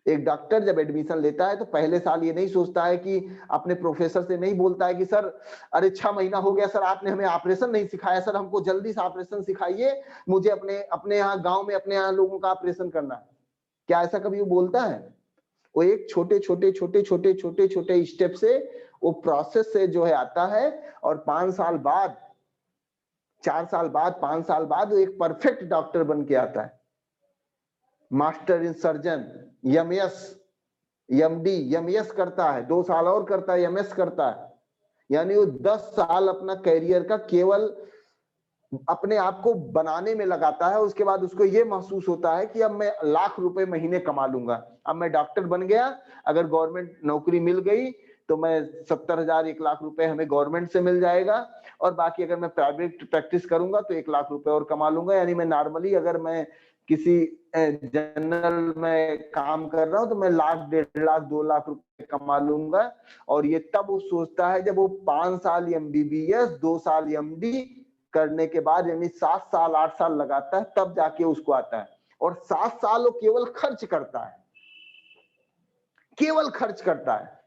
एक डॉक्टर जब एडमिशन लेता है तो पहले साल ये नहीं सोचता है कि अपने प्रोफेसर से नहीं बोलता है कि सर अरे 6 महीना हो गया सर, आपने हमें ऑपरेशन नहीं सिखाया, सर हमको जल्दी से ऑपरेशन सिखाइए, मुझे अपने यहाँ गांव में अपने यहाँ लोगों का ऑपरेशन करना है। क्या ऐसा कभी वो बोलता है? वो एक छोटे छोटे स्टेप से, वो प्रोसेस से जो है आता है, और 5 साल बाद 4 साल बाद 5 साल बाद वो एक परफेक्ट डॉक्टर बन के आता है। Master in surgeon, MS, MD, MS करता है, 2 साल और करता है, एमएस करता है, यानी वो 10 साल अपना कैरियर का केवल अपने आप को बनाने में लगाता है। उसके बाद उसको ये महसूस होता है कि अब मैं लाख रुपए महीने कमा लूंगा, अब मैं डॉक्टर बन गया, अगर गवर्नमेंट नौकरी मिल गई तो मैं 70,000 1 लाख रुपए हमें गवर्नमेंट से मिल जाएगा, और बाकी अगर मैं प्राइवेट प्रैक्टिस करूंगा तो 1 लाख रुपए और कमा लूंगा। यानी मैं नॉर्मली अगर मैं किसी जनरल में काम कर रहा हूं तो मैं लाख, 1.5 लाख, 2 लाख रुपए कमा लूंगा। और ये तब वो सोचता है जब वो 5 साल MBBS, 2 साल MD करने के बाद, यानी 7 साल 8 साल लगाता है, तब जाके उसको आता है। और 7 साल वो केवल खर्च करता है, केवल खर्च करता है।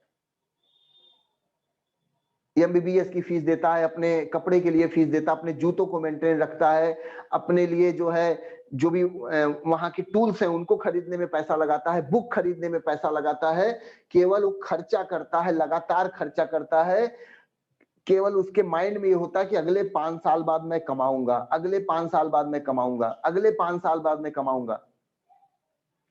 MBBS की फीस देता है, अपने कपड़े के लिए फीस देता है, अपने जूतों को मेंटेन रखता है, अपने लिए जो है जो भी वहां के टूल्स हैं उनको खरीदने में पैसा लगाता है, बुक खरीदने में पैसा लगाता है। केवल वो खर्चा करता है, लगातार खर्चा करता है। केवल उसके माइंड में ये होता है कि अगले 5 साल बाद मैं कमाऊंगा, अगले 5 साल बाद मैं कमाऊंगा, अगले 5 साल बाद मैं कमाऊंगा।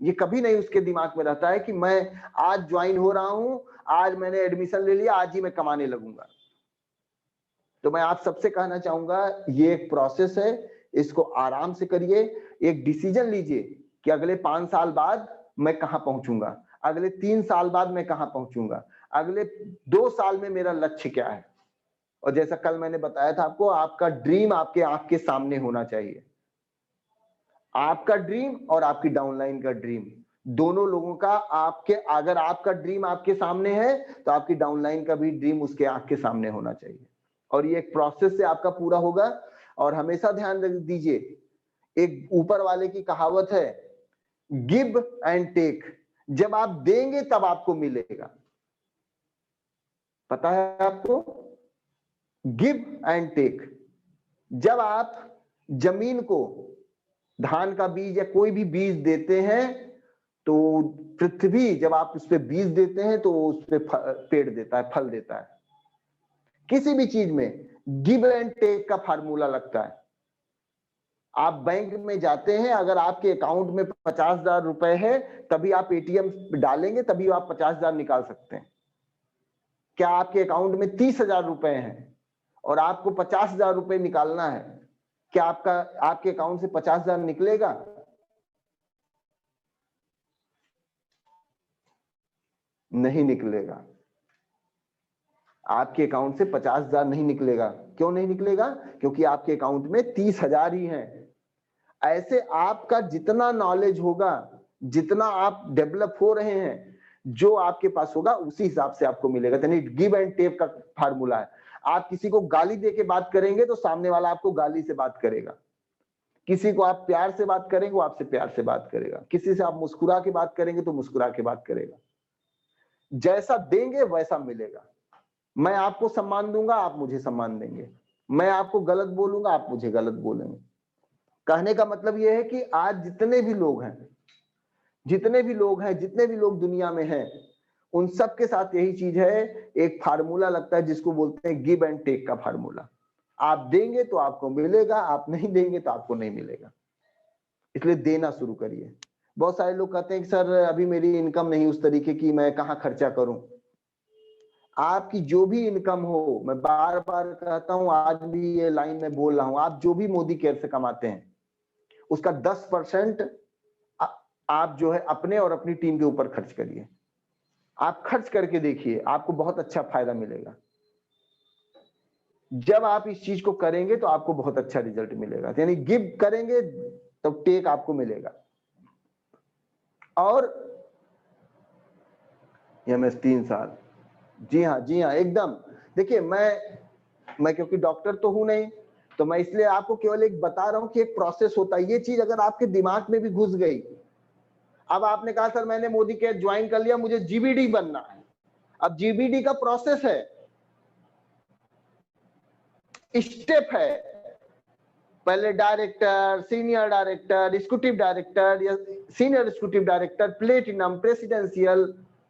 ये कभी नहीं उसके दिमाग में रहता है कि मैं आज ज्वाइन हो रहा हूं, आज मैंने एडमिशन ले लिया, आज ही मैं कमाने लगूंगा। तो मैं आप सबसे कहना चाहूंगा, ये एक प्रोसेस है, इसको आराम से करिए। एक डिसीजन लीजिए कि अगले 5 साल बाद मैं कहां पहुंचूंगा, अगले 3 साल बाद मैं कहां पहुंचूंगा, अगले 2 साल में मेरा लक्ष्य क्या है। और जैसा कल मैंने बताया था आपको, आपका ड्रीम आपके आंख के सामने होना चाहिए। आपका ड्रीम और आपकी डाउनलाइन का ड्रीम, दोनों लोगों का आपके, अगर आपका ड्रीम आपके सामने है तो आपकी डाउनलाइन का भी ड्रीम उसके आंख के सामने होना चाहिए। और ये एक प्रोसेस से आपका पूरा होगा। और हमेशा ध्यान दीजिए, एक ऊपर वाले की कहावत है, गिव एंड टेक। जब आप देंगे तब आपको मिलेगा, पता है आपको? Give and take. जब आप जमीन को, धान का बीज या कोई भी बीज देते हैं, तो पृथ्वी, जब आप उस पे बीज देते हैं तो उस पे पेड़ देता है, फल देता है। किसी भी चीज में गिव एंड टेक का फार्मूला लगता है। आप बैंक में जाते हैं, अगर आपके अकाउंट में 50,000 रुपए है, तभी आप ATM डालेंगे, तभी आप 50,000 निकाल सकते हैं। क्या आपके अकाउंट में 30,000 रुपए हैं और आपको 50,000 रुपए निकालना है, क्या आपके अकाउंट से 50,000 निकलेगा? नहीं निकलेगा। आपके अकाउंट से 50,000 नहीं निकलेगा। क्यों नहीं निकलेगा? क्योंकि आपके अकाउंट में 30,000 ही हैं। ऐसे आपका जितना नॉलेज होगा, जितना आप डेवलप हो रहे हैं, जो आपके पास होगा उसी हिसाब से आपको मिलेगा। यानी गिव एंड टेक का फार्मूला है। आप किसी को गाली दे के बात करेंगे तो सामने वाला आपको गाली से बात करेगा। किसी को आप प्यार से बात करेंगे, वो आपसे प्यार से बात करेगा। किसी से आप मुस्कुरा के बात करेंगे तो मुस्कुरा के बात करेगा। जैसा देंगे वैसा मिलेगा। मैं आपको सम्मान दूंगा, आप मुझे सम्मान देंगे। मैं आपको गलत बोलूंगा, आप मुझे गलत बोलेंगे। कहने का मतलब यह है कि आज जितने भी लोग हैं, जितने भी लोग दुनिया में हैं, उन सब के साथ यही चीज है। एक फार्मूला लगता है जिसको बोलते हैं गिव एंड टेक का फार्मूला। आप देंगे तो आपको मिलेगा, आप नहीं देंगे तो आपको नहीं मिलेगा। इसलिए देना शुरू करिए। बहुत सारे लोग कहते हैं कि सर अभी मेरी इनकम नहीं उस तरीके की, मैं कहाँ खर्चा करूं। आपकी जो भी इनकम हो, मैं बार बार कहता हूं, आज भी ये लाइन में बोल रहा हूं, आप जो भी मोदी केयर से कमाते हैं उसका 10% आप जो है अपने और अपनी टीम के ऊपर खर्च करिए। आप खर्च करके देखिए, आपको बहुत अच्छा फायदा मिलेगा। जब आप इस चीज को करेंगे तो आपको बहुत अच्छा रिजल्ट मिलेगा। यानी गिव करेंगे तो टेक आपको मिलेगा। और MS 3 साल, जी हाँ एकदम। देखिए मैं क्योंकि डॉक्टर तो हूं नहीं, तो मैं इसलिए आपको केवल एक बता रहा हूं कि एक प्रोसेस होता है। ये चीज अगर आपके दिमाग में भी घुस गई, अब आपने कहा सर मैंने मोदी केयर ज्वाइन कर लिया, मुझे GBD बनना है। अब GBD का प्रोसेस है, स्टेप है। पहले director, senior director, executive director या senior executive director, platinum, presidential,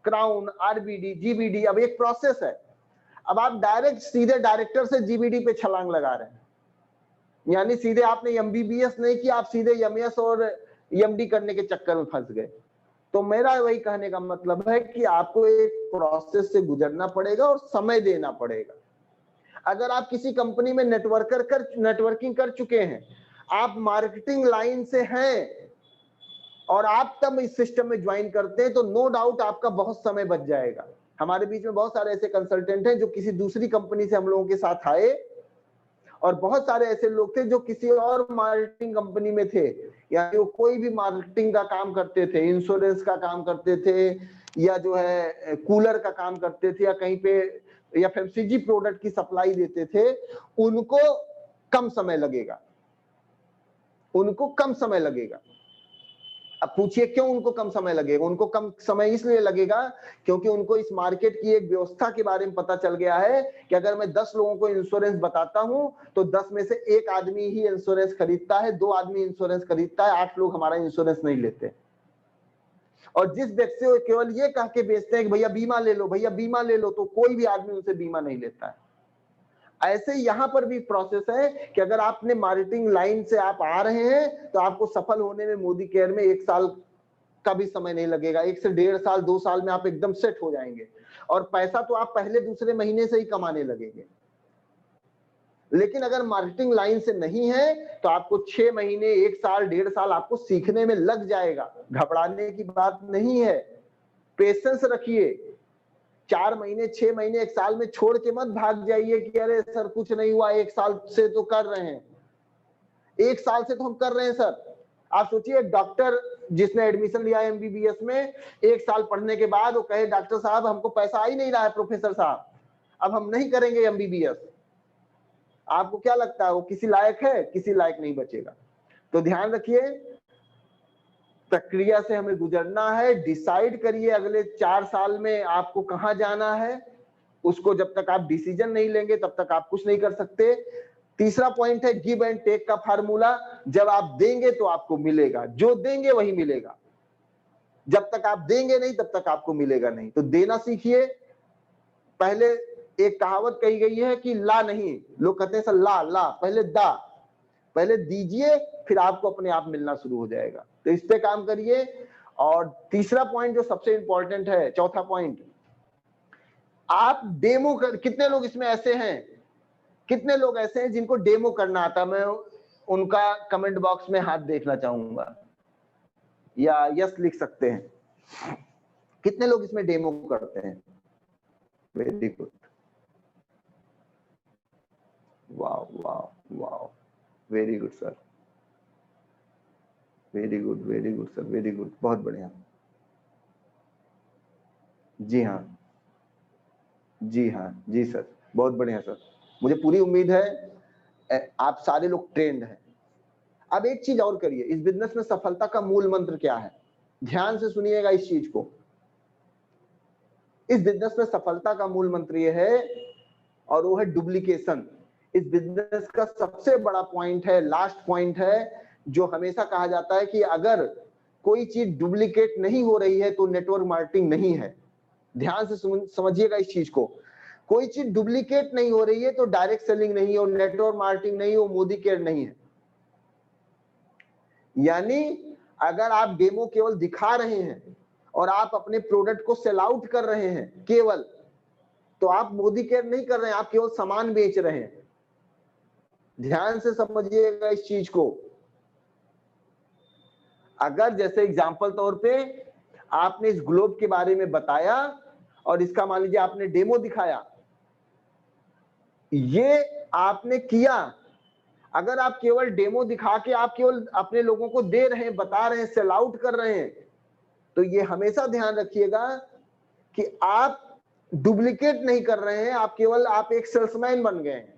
crown, RBD, GBD। अब एक प्रोसेस है। अब आप डायरेक्ट सीधे डायरेक्टर से GBD पे छलांग लगा रहे हैं, यानी सीधे आपने MBBS नहीं किया, आप सीधे MS और MD करने के चक्कर में फंस गए। तो मेरा वही कहने का मतलब है कि आपको एक प्रोसेस से गुजरना पड़ेगा और समय देना पड़ेगा। अगर आप किसी कंपनी में नेटवर्किंग कर चुके हैं, आप मार्केटिंग लाइन से हैं और आप तब इस सिस्टम में ज्वाइन करते हैं, तो नो डाउट आपका बहुत समय बच जाएगा। हमारे बीच में बहुत सारे ऐसे कंसल्टेंट हैं जो किसी दूसरी कंपनी से हम लोगों के साथ आए, और बहुत सारे ऐसे लोग थे जो किसी और मार्केटिंग कंपनी में थे, या जो कोई भी मार्केटिंग का काम करते थे, इंश्योरेंस का काम करते थे, या जो है कूलर का काम करते थे, या कहीं पे या एफएमसीजी प्रोडक्ट की सप्लाई देते थे। उनको कम समय लगेगा, उनको कम समय लगेगा। अब पूछिए क्यों उनको कम समय लगेगा? उनको कम समय इसलिए लगेगा क्योंकि उनको इस मार्केट की एक व्यवस्था के बारे में पता चल गया है कि अगर मैं 10 लोगों को इंश्योरेंस बताता हूं तो 10 में से एक आदमी ही इंश्योरेंस खरीदता है, 2 आदमी इंश्योरेंस खरीदता है, 8 लोग हमारा इंश्योरेंस नहीं लेते। और जिस व्यक्ति को केवल ये कह के बेचते हैं कि भैया बीमा ले लो, भैया बीमा ले लो, तो कोई भी आदमी उनसे बीमा नहीं लेता है। ऐसे यहां पर भी प्रोसेस है कि अगर आपने मार्केटिंग लाइन से आप आ रहे हैं तो आपको सफल होने में मोदी केयर में 1 साल का भी समय नहीं लगेगा। 1 से 1.5 साल, 2 साल में आप एकदम सेट हो जाएंगे, और पैसा तो आप पहले दूसरे महीने से ही कमाने लगेंगे। लेकिन अगर मार्केटिंग लाइन से नहीं है तो आपको 6 महीने, 1 साल, 1.5 साल आपको सीखने में लग जाएगा। घबराने की बात नहीं है, पेशेंस रखिए। 4 महीने, 6 महीने, 1 साल में छोड़ के मत भाग जाइए कि अरे सर कुछ नहीं हुआ, 1 साल से तो कर रहे हैं, 1 साल से तो हम कर रहे हैं सर। आप सोचिए एक डॉक्टर जिसने एडमिशन लिया है एमबीबीएस में, 1 साल पढ़ने के बाद वो कहे डॉक्टर साहब हमको पैसा आ ही नहीं रहा है प्रोफेसर साहब, अब हम नहीं करेंगे एमबीबीएस। आपको क्या लगता है वो किसी लायक है? किसी लायक नहीं बचेगा। तो ध्यान रखिए, प्रक्रिया से हमें गुजरना है। डिसाइड करिए अगले 4 साल में आपको कहां जाना है। उसको जब तक आप डिसीजन नहीं लेंगे तब तक आप कुछ नहीं कर सकते। तीसरा पॉइंट है गिव एंड टेक का फार्मूला। जब आप देंगे तो आपको मिलेगा, जो देंगे वही मिलेगा। जब तक आप देंगे नहीं तब तक आपको मिलेगा नहीं। तो देना सीखिए। पहले एक कहावत कही गई है कि ला नहीं, लोग कहते हैं सर ला ला, पहले दा, पहले दीजिए फिर आपको अपने आप मिलना शुरू हो जाएगा। तो इस पे काम करिए। और तीसरा पॉइंट जो सबसे इंपॉर्टेंट है, चौथा पॉइंट, आप डेमो कर। कितने लोग इसमें ऐसे हैं, कितने लोग ऐसे हैं जिनको डेमो करना आता? मैं उनका कमेंट बॉक्स में हाथ देखना चाहूंगा, या यस लिख सकते हैं। कितने लोग इसमें डेमो करते हैं? वेरी गुड, वाह वाह वाह, very good sir, very good, very good sir, very good, बहुत बढ़िया। जी हाँ, जी हाँ, जी सर, बहुत बढ़िया सर। मुझे पूरी उम्मीद है आप सारे लोग ट्रेंड हैं। अब एक चीज और करिए, इस बिजनेस में सफलता का मूल मंत्र क्या है? ध्यान से सुनिएगा इस चीज को। इस बिजनेस में सफलता का मूल मंत्र ये है, और वो है डुप्लीकेशन। इस बिजनेस का सबसे बड़ा पॉइंट है, लास्ट पॉइंट है, जो हमेशा कहा जाता है कि अगर कोई चीज डुप्लीकेट नहीं हो रही है तो नेटवर्क मार्केटिंग नहीं है। ध्यान से समझिएगा इस चीज को। कोई चीज डुप्लीकेट नहीं हो रही है तो डायरेक्ट सेलिंग नहीं हो, नेटवर्क मार्केटिंग नहीं हो, मोदी केयर नहीं है। यानी अगर आप डेमो केवल दिखा रहे हैं और आप अपने प्रोडक्ट को सेल आउट कर रहे हैं केवल, तो आप मोदी केयर नहीं कर रहे हैं, आप केवल सामान बेच रहे हैं। ध्यान से समझिएगा इस चीज को। अगर जैसे एग्जांपल तौर पे आपने इस ग्लोब के बारे में बताया और इसका मान लीजिए आपने डेमो दिखाया, ये आपने किया। अगर आप केवल डेमो दिखा के आप केवल अपने लोगों को दे रहे हैं, बता रहे हैं, सेल आउट कर रहे हैं, तो ये हमेशा ध्यान रखिएगा कि आप डुप्लीकेट नहीं कर रहे हैं, आप केवल आप एक सेल्समैन बन गए हैं,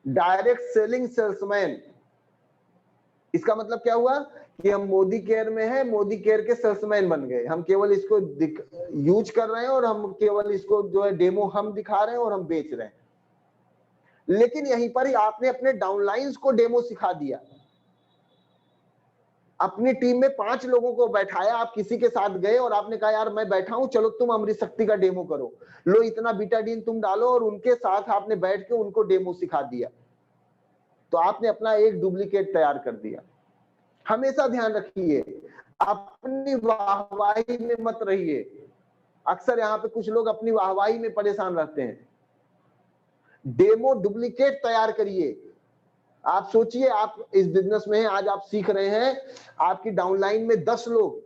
डायरेक्ट सेलिंग सेल्समैन। इसका मतलब क्या हुआ कि हम मोदी केयर में हैं, मोदी केयर के सेल्समैन बन गए। हम केवल इसको यूज कर रहे हैं और हम केवल इसको जो है डेमो हम दिखा रहे हैं और हम बेच रहे हैं। लेकिन यहीं पर ही आपने अपने डाउनलाइंस को डेमो सिखा दिया। अपनी टीम में 5 लोगों को बैठाया, आप किसी के साथ गए और आपने कहा यार मैं बैठा हूं, चलो तुम अमृत शक्ति का डेमो करो, लो इतना बीटाडीन तुम डालो, और उनके साथ आपने बैठ के उनको डेमो सिखा दिया। तो आपने अपना एक डुप्लीकेट तैयार कर दिया। हमेशा ध्यान रखिए, अपनी वाहवाही में मत रहिए। अक्सर यहाँ पे कुछ लोग अपनी वाहवाही में परेशान रहते हैं। डेमो डुप्लीकेट तैयार करिए। आप सोचिए, आप इस बिजनेस में हैं, आज आप सीख रहे हैं, आपकी डाउनलाइन में 10 लोग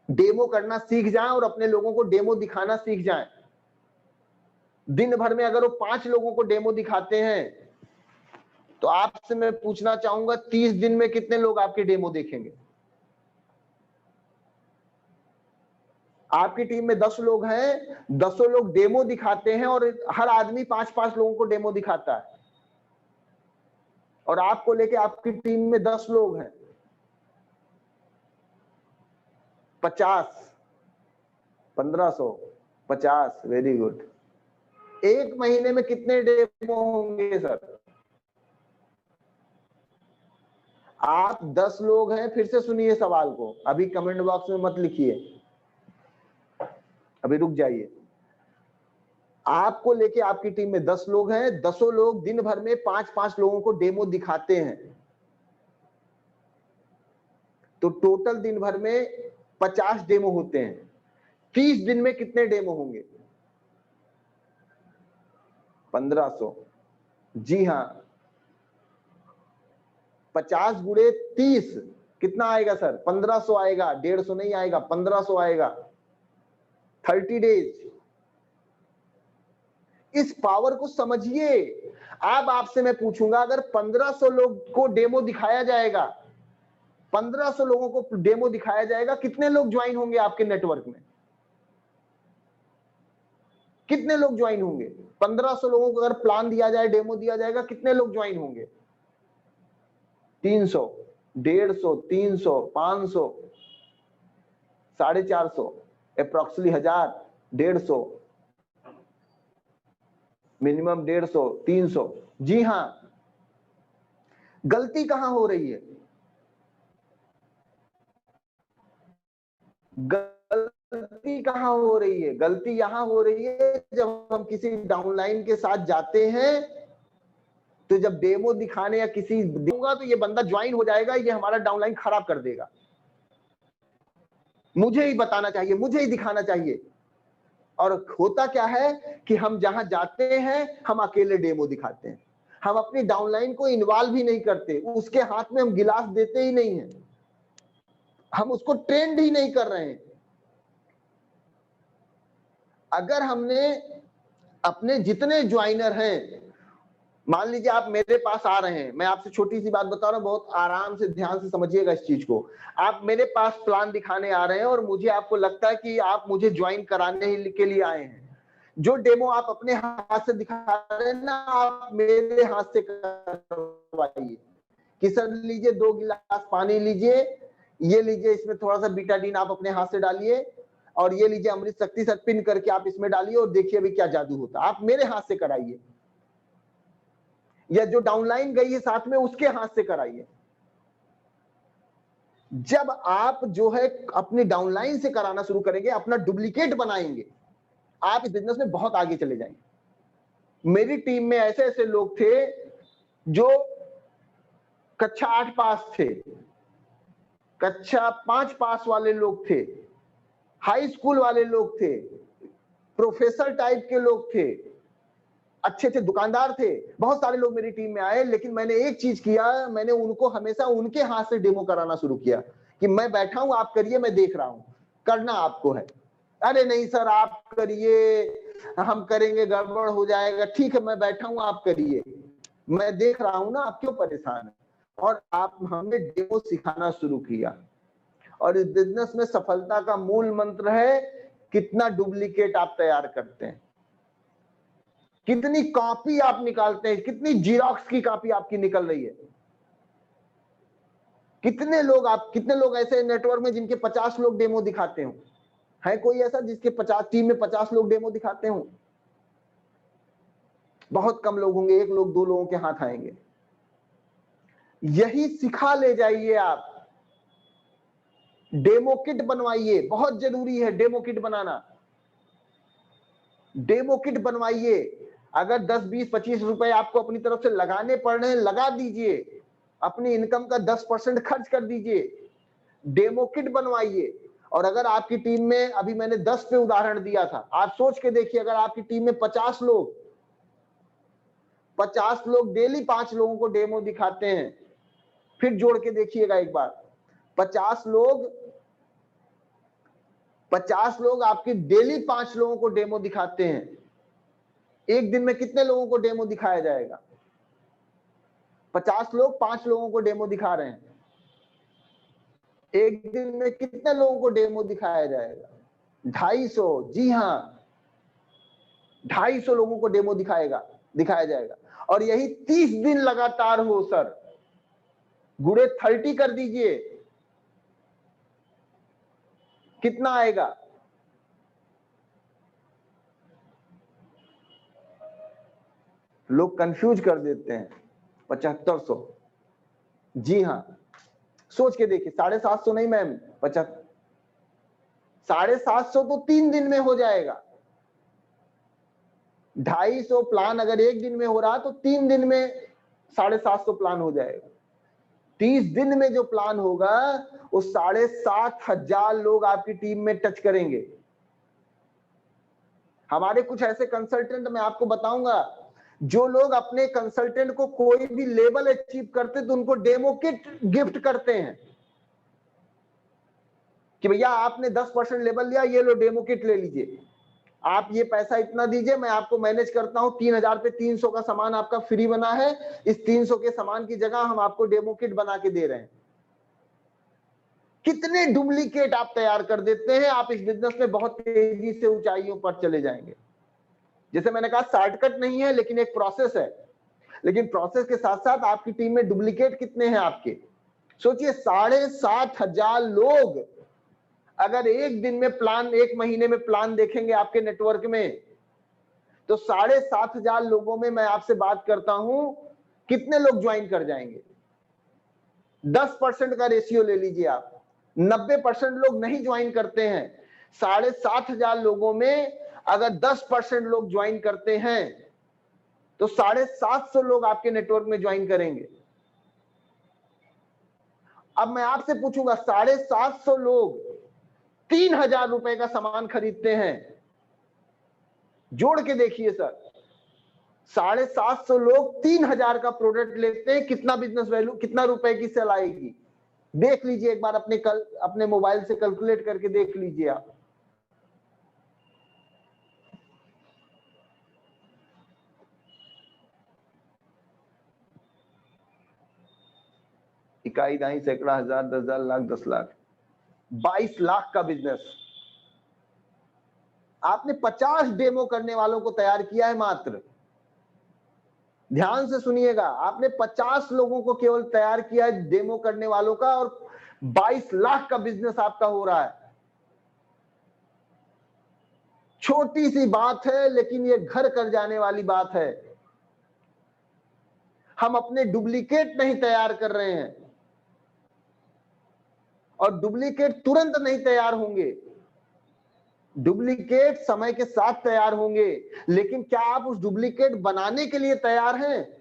डेमो करना सीख जाएं और अपने लोगों को डेमो दिखाना सीख जाएं। दिन भर में अगर वो 5 लोगों को डेमो दिखाते हैं तो आपसे मैं पूछना चाहूंगा 30 दिन में कितने लोग आपके डेमो देखेंगे? आपकी टीम में 10 लोग हैं, 10 लोग डेमो दिखाते हैं और हर आदमी 5-5 लोगों को डेमो दिखाता है, और आपको लेके आपकी टीम में 10 लोग हैं, 50, 1500, 50, वेरी गुड। एक महीने में कितने डेमो होंगे सर? आप 10 लोग हैं, फिर से सुनिए सवाल को, अभी कमेंट बॉक्स में मत लिखिए, अभी रुक जाइए। आपको लेके आपकी टीम में 10 लोग हैं, 10 लोग दिन भर में 5-5 लोगों को डेमो दिखाते हैं, तो टोटल दिन भर में 50 डेमो होते हैं। 30 दिन में कितने डेमो होंगे? 1500। जी हाँ, 50 गुणे 30 कितना आएगा सर? 1500 आएगा, 150 नहीं आएगा, 1500 आएगा। 30 डेज। इस पावर को समझिए। अब आपसे मैं पूछूंगा, अगर 1500 लोग को डेमो दिखाया जाएगा, 1500 लोगों को डेमो दिखाया जाएगा, कितने लोग ज्वाइन होंगे आपके नेटवर्क में? कितने लोग ज्वाइन होंगे? 1500 लोगों को अगर प्लान दिया जाए, डेमो दिया जाएगा, कितने लोग ज्वाइन होंगे? 300, 150, 300, 500, 450, अप्रोक्सीमेटली 1000, 150, मिनिमम 150, 300। जी हां, गलती कहां हो रही है? गलती कहां हो रही है? गलती यहां हो रही है जब हम किसी डाउनलाइन के साथ जाते हैं, तो जब डेमो दिखाने या किसी दूंगा तो ये बंदा ज्वाइन हो जाएगा, ये हमारा डाउनलाइन खराब कर देगा, मुझे ही बताना चाहिए, मुझे ही दिखाना चाहिए। और होता क्या है कि हम जहां जाते हैं हम अकेले डेमो दिखाते हैं, हम अपनी डाउनलाइन को इन्वॉल्व भी नहीं करते, उसके हाथ में हम गिलास देते ही नहीं है, हम उसको ट्रेंड ही नहीं कर रहे हैं। अगर हमने अपने जितने ज्वाइनर हैं, मान लीजिए आप मेरे पास आ रहे हैं, मैं आपसे छोटी सी बात बता रहा हूं, बहुत आराम से ध्यान से समझिएगा इस चीज को। आप मेरे पास प्लान दिखाने आ रहे हैं और मुझे आपको लगता है कि आप मुझे ज्वाइन कराने के लिए आए हैं। जो डेमो आप अपने हाथ से दिखा रहे हैं ना, आप मेरे हाथ से करवाइए कि सर लीजिए 2 गिलास पानी लीजिए, ये लीजिए इसमें थोड़ा सा बीटाडीन आप अपने हाथ से डालिए, और ये लीजिए अमृत शक्ति से पिन करके आप इसमें डालिए और देखिए अभी क्या जादू होता है। आप मेरे हाथ से कराइए, या जो डाउनलाइन गई है साथ में उसके हाथ से कराइए। जब आप जो है अपनी डाउनलाइन से कराना शुरू करेंगे, अपना डुप्लीकेट बनाएंगे, आप इस बिजनेस में बहुत आगे चले जाएंगे। मेरी टीम में ऐसे ऐसे लोग थे जो कक्षा 8 पास थे, कक्षा 5 पास वाले लोग थे, हाई स्कूल वाले लोग थे, प्रोफेसर टाइप के लोग थे, अच्छे थे, दुकानदार थे, बहुत सारे लोग मेरी टीम में आए। लेकिन मैंने एक चीज किया, मैंने उनको हमेशा उनके हाथ से डेमो कराना शुरू किया कि मैं बैठा हूं, आप करिए, मैं देख रहा हूं, करना आपको है। अरे नहीं सर आप करिए, हम करेंगे, गड़बड़ हो जाएगा। ठीक है मैं बैठा हूं, आप करिए, मैं देख रहा हूं ना, आप क्यों परेशान है। और आप हमने डेमो सिखाना शुरू किया। और इस बिजनेस में सफलता का मूल मंत्र है कितना डुप्लीकेट आप तैयार करते हैं, कितनी कॉपी आप निकालते हैं, कितनी जीरोक्स की कॉपी आपकी निकल रही है। कितने लोग ऐसे नेटवर्क में जिनके 50 लोग डेमो दिखाते हो? है कोई ऐसा जिसके 50 टीम में 50 लोग डेमो दिखाते हो? बहुत कम लोग होंगे, 1 लोग 2 लोगों के हाथ आएंगे। यही सिखा ले जाइए आप। डेमो किट बनवाइए, बहुत जरूरी है डेमो किट बनाना। डेमो किट बनवाइए। अगर 10, 20, 25 रुपए आपको अपनी तरफ से लगाने पड़ रहे हैं, लगा दीजिए, अपनी इनकम का 10% खर्च कर दीजिए, डेमो किट बनवाइए। और अगर आपकी टीम में, अभी मैंने 10 पे उदाहरण दिया था, आप सोच के देखिए, अगर आपकी टीम में 50 लोग डेली 5 लोगों को डेमो दिखाते हैं, फिर जोड़ के देखिएगा एक बार, 50 लोग आपकी डेली 5 लोगों को डेमो दिखाते हैं, एक दिन में कितने लोगों को डेमो दिखाया जाएगा? 50 लोग 5 लोगों को डेमो दिखा रहे हैं। एक दिन में कितने लोगों को डेमो दिखाया जाएगा? 250। जी हाँ, 250 लोगों को डेमो दिखाया जाएगा। और यही 30 दिन लगातार हो सर। गुणे 30 कर दीजिए, कितना आएगा? लोग कंफ्यूज कर देते हैं। 7500। जी हाँ, सोच के देखिए, 750 नहीं मैम, 750 तो 3 दिन में हो जाएगा। 250 प्लान अगर एक दिन में हो रहा तो 3 दिन में 750 प्लान हो जाएगा। 30 दिन में जो प्लान होगा वो 7,500 लोग आपकी टीम में टच करेंगे। हमारे कुछ ऐसे कंसल्टेंट मैं आपको बताऊंगा, जो लोग अपने कंसल्टेंट को कोई भी लेवल अचीव करते तो उनको डेमो किट गिफ्ट करते हैं कि भैया आपने 10% लेवल लिया, ये लो डेमो किट ले लीजिए, आप ये पैसा इतना दीजिए, मैं आपको मैनेज करता हूं, 3,000 पे 300 का सामान आपका फ्री बना है, इस 300 के सामान की जगह हम आपको डेमो किट बना के दे रहे हैं। कितने डुप्लीकेट आप तैयार कर देते हैं, आप इस बिजनेस में बहुत तेजी से ऊंचाइयों पर चले जाएंगे। जैसे मैंने कहा, शॉर्टकट नहीं है लेकिन एक प्रोसेस है, लेकिन प्रोसेस के साथ साथ आपकी टीम में डुप्लीकेट कितने हैं आपके? सोचिए, 7,500 लोग अगर एक दिन में प्लान, एक महीने में प्लान देखेंगे आपके नेटवर्क में, तो 7,500 लोगों में मैं आपसे बात करता हूं, कितने लोग ज्वाइन कर जाएंगे? 10% का रेशियो ले लीजिए आप, 90% लोग नहीं ज्वाइन करते हैं। 7,500 लोगों में अगर 10% लोग ज्वाइन करते हैं तो 750 लोग आपके नेटवर्क में ज्वाइन करेंगे। अब मैं आपसे पूछूंगा, 750 लोग 3,000 रुपए का सामान खरीदते हैं, जोड़ के देखिए सर, 750 लोग 3,000 का प्रोडक्ट लेते हैं, कितना बिजनेस वैल्यू, कितना रुपए की सेल आएगी? देख लीजिए एक बार, अपने मोबाइल से कैलकुलेट करके देख लीजिए आप। इकाई, दाई, सैकड़ा, हजार, 10,000, लाख, 10 लाख, 22 लाख का बिजनेस। आपने 50 डेमो करने वालों को तैयार किया है मात्र। ध्यान से सुनिएगा, आपने 50 लोगों को केवल तैयार किया है डेमो करने वालों का, और 22 लाख का बिजनेस आपका हो रहा है। छोटी सी बात है लेकिन ये घर कर जाने वाली बात है। हम अपने डुप्लीकेट नहीं तैयार कर रहे हैं, और डुप्लीकेट तुरंत नहीं तैयार होंगे, डुप्लीकेट समय के साथ तैयार होंगे। लेकिन क्या आप उस डुप्लीकेट बनाने के लिए तैयार हैं?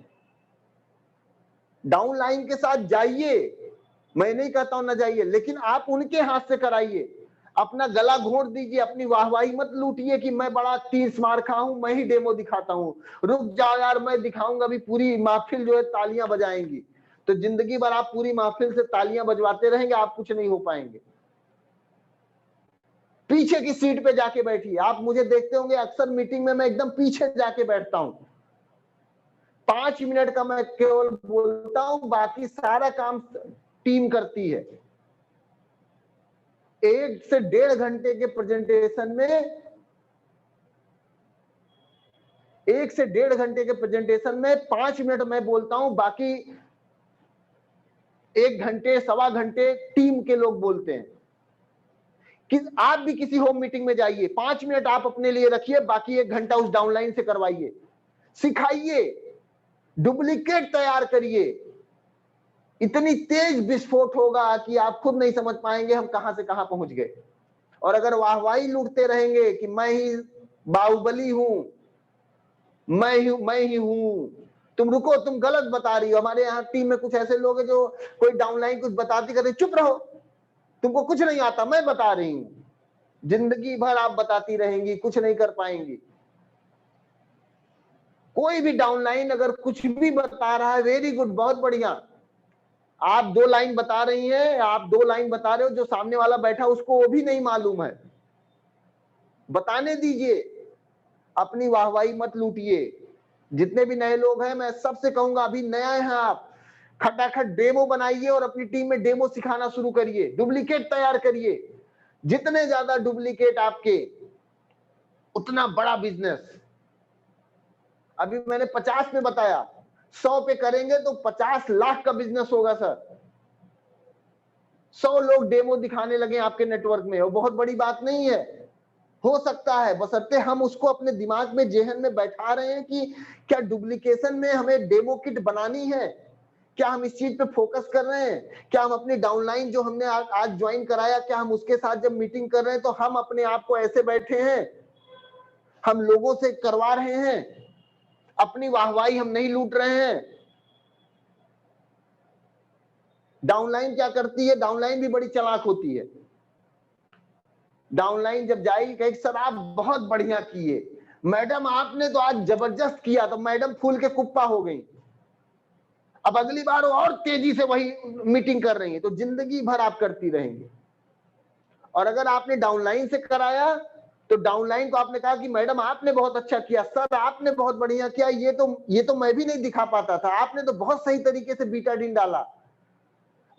डाउनलाइन के साथ जाइए, मैं नहीं कहता हूं ना जाइए, लेकिन आप उनके हाथ से कराइए। अपना गला घोंट दीजिए, अपनी वाहवाही मत लूटिए कि मैं बड़ा तीर मार खा हूं, मैं ही डेमो दिखाता हूं। रुक जाओ यार, मैं दिखाऊंगा, भी पूरी महफिल जो है तालियां बजाएंगी, तो जिंदगी भर आप पूरी महफिल से तालियां बजवाते रहेंगे, आप कुछ नहीं हो पाएंगे। पीछे की सीट पे जाके बैठिए। आप मुझे देखते होंगे अक्सर मीटिंग में मैं एकदम पीछे जाके बैठता हूं, 5 मिनट का मैं केवल बोलता हूं, बाकी सारा काम टीम करती है। 1 से 1.5 घंटे के प्रेजेंटेशन में 1 से 1.5 घंटे के प्रेजेंटेशन में 5 मिनट मैं बोलता हूं, बाकी 1 घंटे, सवा घंटे टीम के लोग बोलते हैं। कि आप भी किसी होम मीटिंग में जाइए, 5 मिनट आप अपने लिए रखिए, बाकी 1 घंटा उस डाउनलाइन से करवाइए, सिखाइए, डुप्लीकेट तैयार करिए। इतनी तेज विस्फोट होगा कि आप खुद नहीं समझ पाएंगे हम कहां से कहां पहुंच गए। और अगर वाहवाही लूटते रहेंगे कि मैं ही बाहुबली हूं, मैं ही हूं, तुम रुको, तुम गलत बता रही हो। हमारे यहाँ टीम में कुछ ऐसे लोग हैं जो कोई डाउनलाइन कुछ बताती कहते चुप रहो, तुमको कुछ नहीं आता, मैं बता रही हूं। जिंदगी भर आप बताती रहेंगी, कुछ नहीं कर पाएंगी। कोई भी डाउनलाइन अगर कुछ भी बता रहा है, वेरी गुड, बहुत बढ़िया। आप 2 लाइन बता रही हैं, आप 2 लाइन बता रहे हो, जो सामने वाला बैठा उसको वो भी नहीं मालूम है, बताने दीजिए। अपनी वाहवाही मत लूटिए। जितने भी नए लोग हैं मैं सबसे कहूंगा, अभी नया है आप, खटाखट डेमो बनाइए और अपनी टीम में डेमो सिखाना शुरू करिए, डुप्लीकेट तैयार करिए। जितने ज्यादा डुप्लीकेट आपके उतना बड़ा बिजनेस। अभी मैंने 50 में बताया, 100 पे करेंगे तो 50 लाख का बिजनेस होगा सर। 100 लोग डेमो दिखाने लगे आपके नेटवर्क में, वो बहुत बड़ी बात नहीं है, हो सकता है, बशर्ते हम उसको अपने दिमाग में, जेहन में बैठा रहे हैं कि क्या डुप्लीकेशन में हमें डेमो किट बनानी है, क्या हम इस चीज पे फोकस कर रहे हैं, क्या हम अपनी डाउनलाइन जो हमने आज ज्वाइन कराया, क्या हम उसके साथ जब मीटिंग कर रहे हैं तो हम अपने आप को ऐसे बैठे हैं, हम लोगों से करवा रहे हैं, अपनी वाहवाही हम नहीं लूट रहे हैं। डाउनलाइन क्या करती है, डाउनलाइन भी बड़ी चालाक होती है। डाउनलाइन जब जाएगी कहेगी सर आप बहुत बढ़िया किए, मैडम आपने तो आज जबरदस्त किया, तो मैडम फूल के कुप्पा हो गई, अब अगली बार वो और तेजी से वही मीटिंग कर रही है, तो जिंदगी भर आप करती रहेंगे। और अगर आपने डाउनलाइन से कराया तो डाउनलाइन को आपने कहा कि मैडम आपने बहुत अच्छा किया, सर आपने बहुत बढ़िया किया, ये तो मैं भी नहीं दिखा पाता था, आपने तो बहुत सही तरीके से बीटाडीन डाला,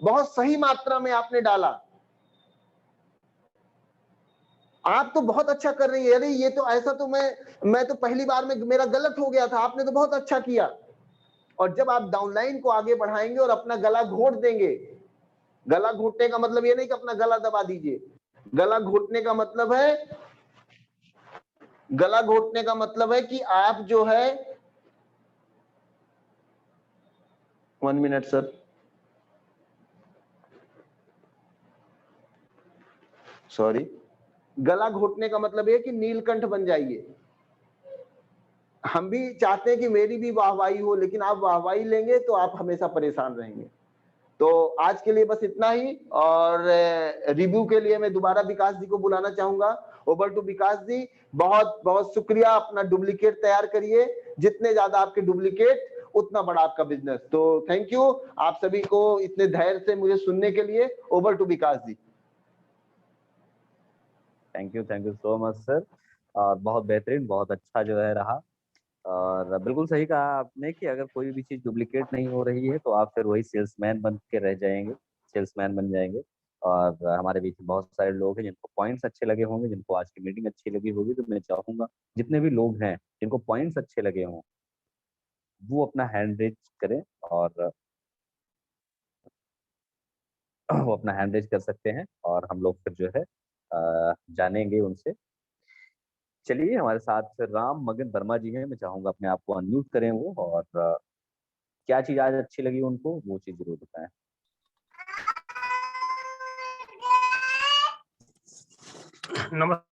बहुत सही मात्रा में आपने डाला, आप तो बहुत अच्छा कर रही है, अरे ये तो ऐसा तो मैं तो पहली बार में मेरा गलत हो गया था, आपने तो बहुत अच्छा किया। और जब आप डाउनलाइन को आगे बढ़ाएंगे और अपना गला घोट देंगे, गला घोटने का मतलब ये नहीं कि अपना गला दबा दीजिए, गला घोटने का मतलब है, गला घोटने का मतलब है कि आप जो है, 1 मिनट सर, सॉरी, गला घोटने का मतलब है कि नीलकंठ बन जाइए। हम भी चाहते हैं कि मेरी भी वाहवाही हो, लेकिन आप वाहवाही लेंगे तो आप हमेशा परेशान रहेंगे। तो आज के लिए बस इतना ही, और रिव्यू के लिए मैं दोबारा विकास जी को बुलाना चाहूंगा। ओवर टू विकास जी, बहुत बहुत शुक्रिया, अपना डुप्लीकेट तैयार करिए, जितने ज्यादा आपके डुप्लीकेट उतना बड़ा आपका बिजनेस। तो थैंक यू आप सभी को इतने धैर्य से मुझे सुनने के लिए। Over to Vikas ji. Thank you so much sir. और बहुत बेहतरीन, बहुत अच्छा जो है रहा। और बिल्कुल सही कहा आपने कि अगर कोई भी चीज़ डुप्लीकेट नहीं हो रही है तो आप फिर वही सेल्समैन बन के रह जाएंगे, सेल्समैन बन जाएंगे। और हमारे बीच में बहुत सारे लोग हैं जिनको पॉइंट्स अच्छे लगे होंगे, जिनको आज की मीटिंग अच्छी लगी होगी, तो मैं चाहूंगा जितने भी लोग हैं जिनको पॉइंट्स अच्छे लगे हों वो अपना हैंड रेज करें, और वो अपना हैंड रेज कर सकते हैं और हम लोग फिर जो है जानेंगे उनसे। चलिए, हमारे साथ राम मगन वर्मा जी हैं, मैं चाहूंगा अपने आप को अनम्यूट करें वो, और क्या चीज आज अच्छी लगी उनको वो चीज जरूर बताएं। नमस्कार।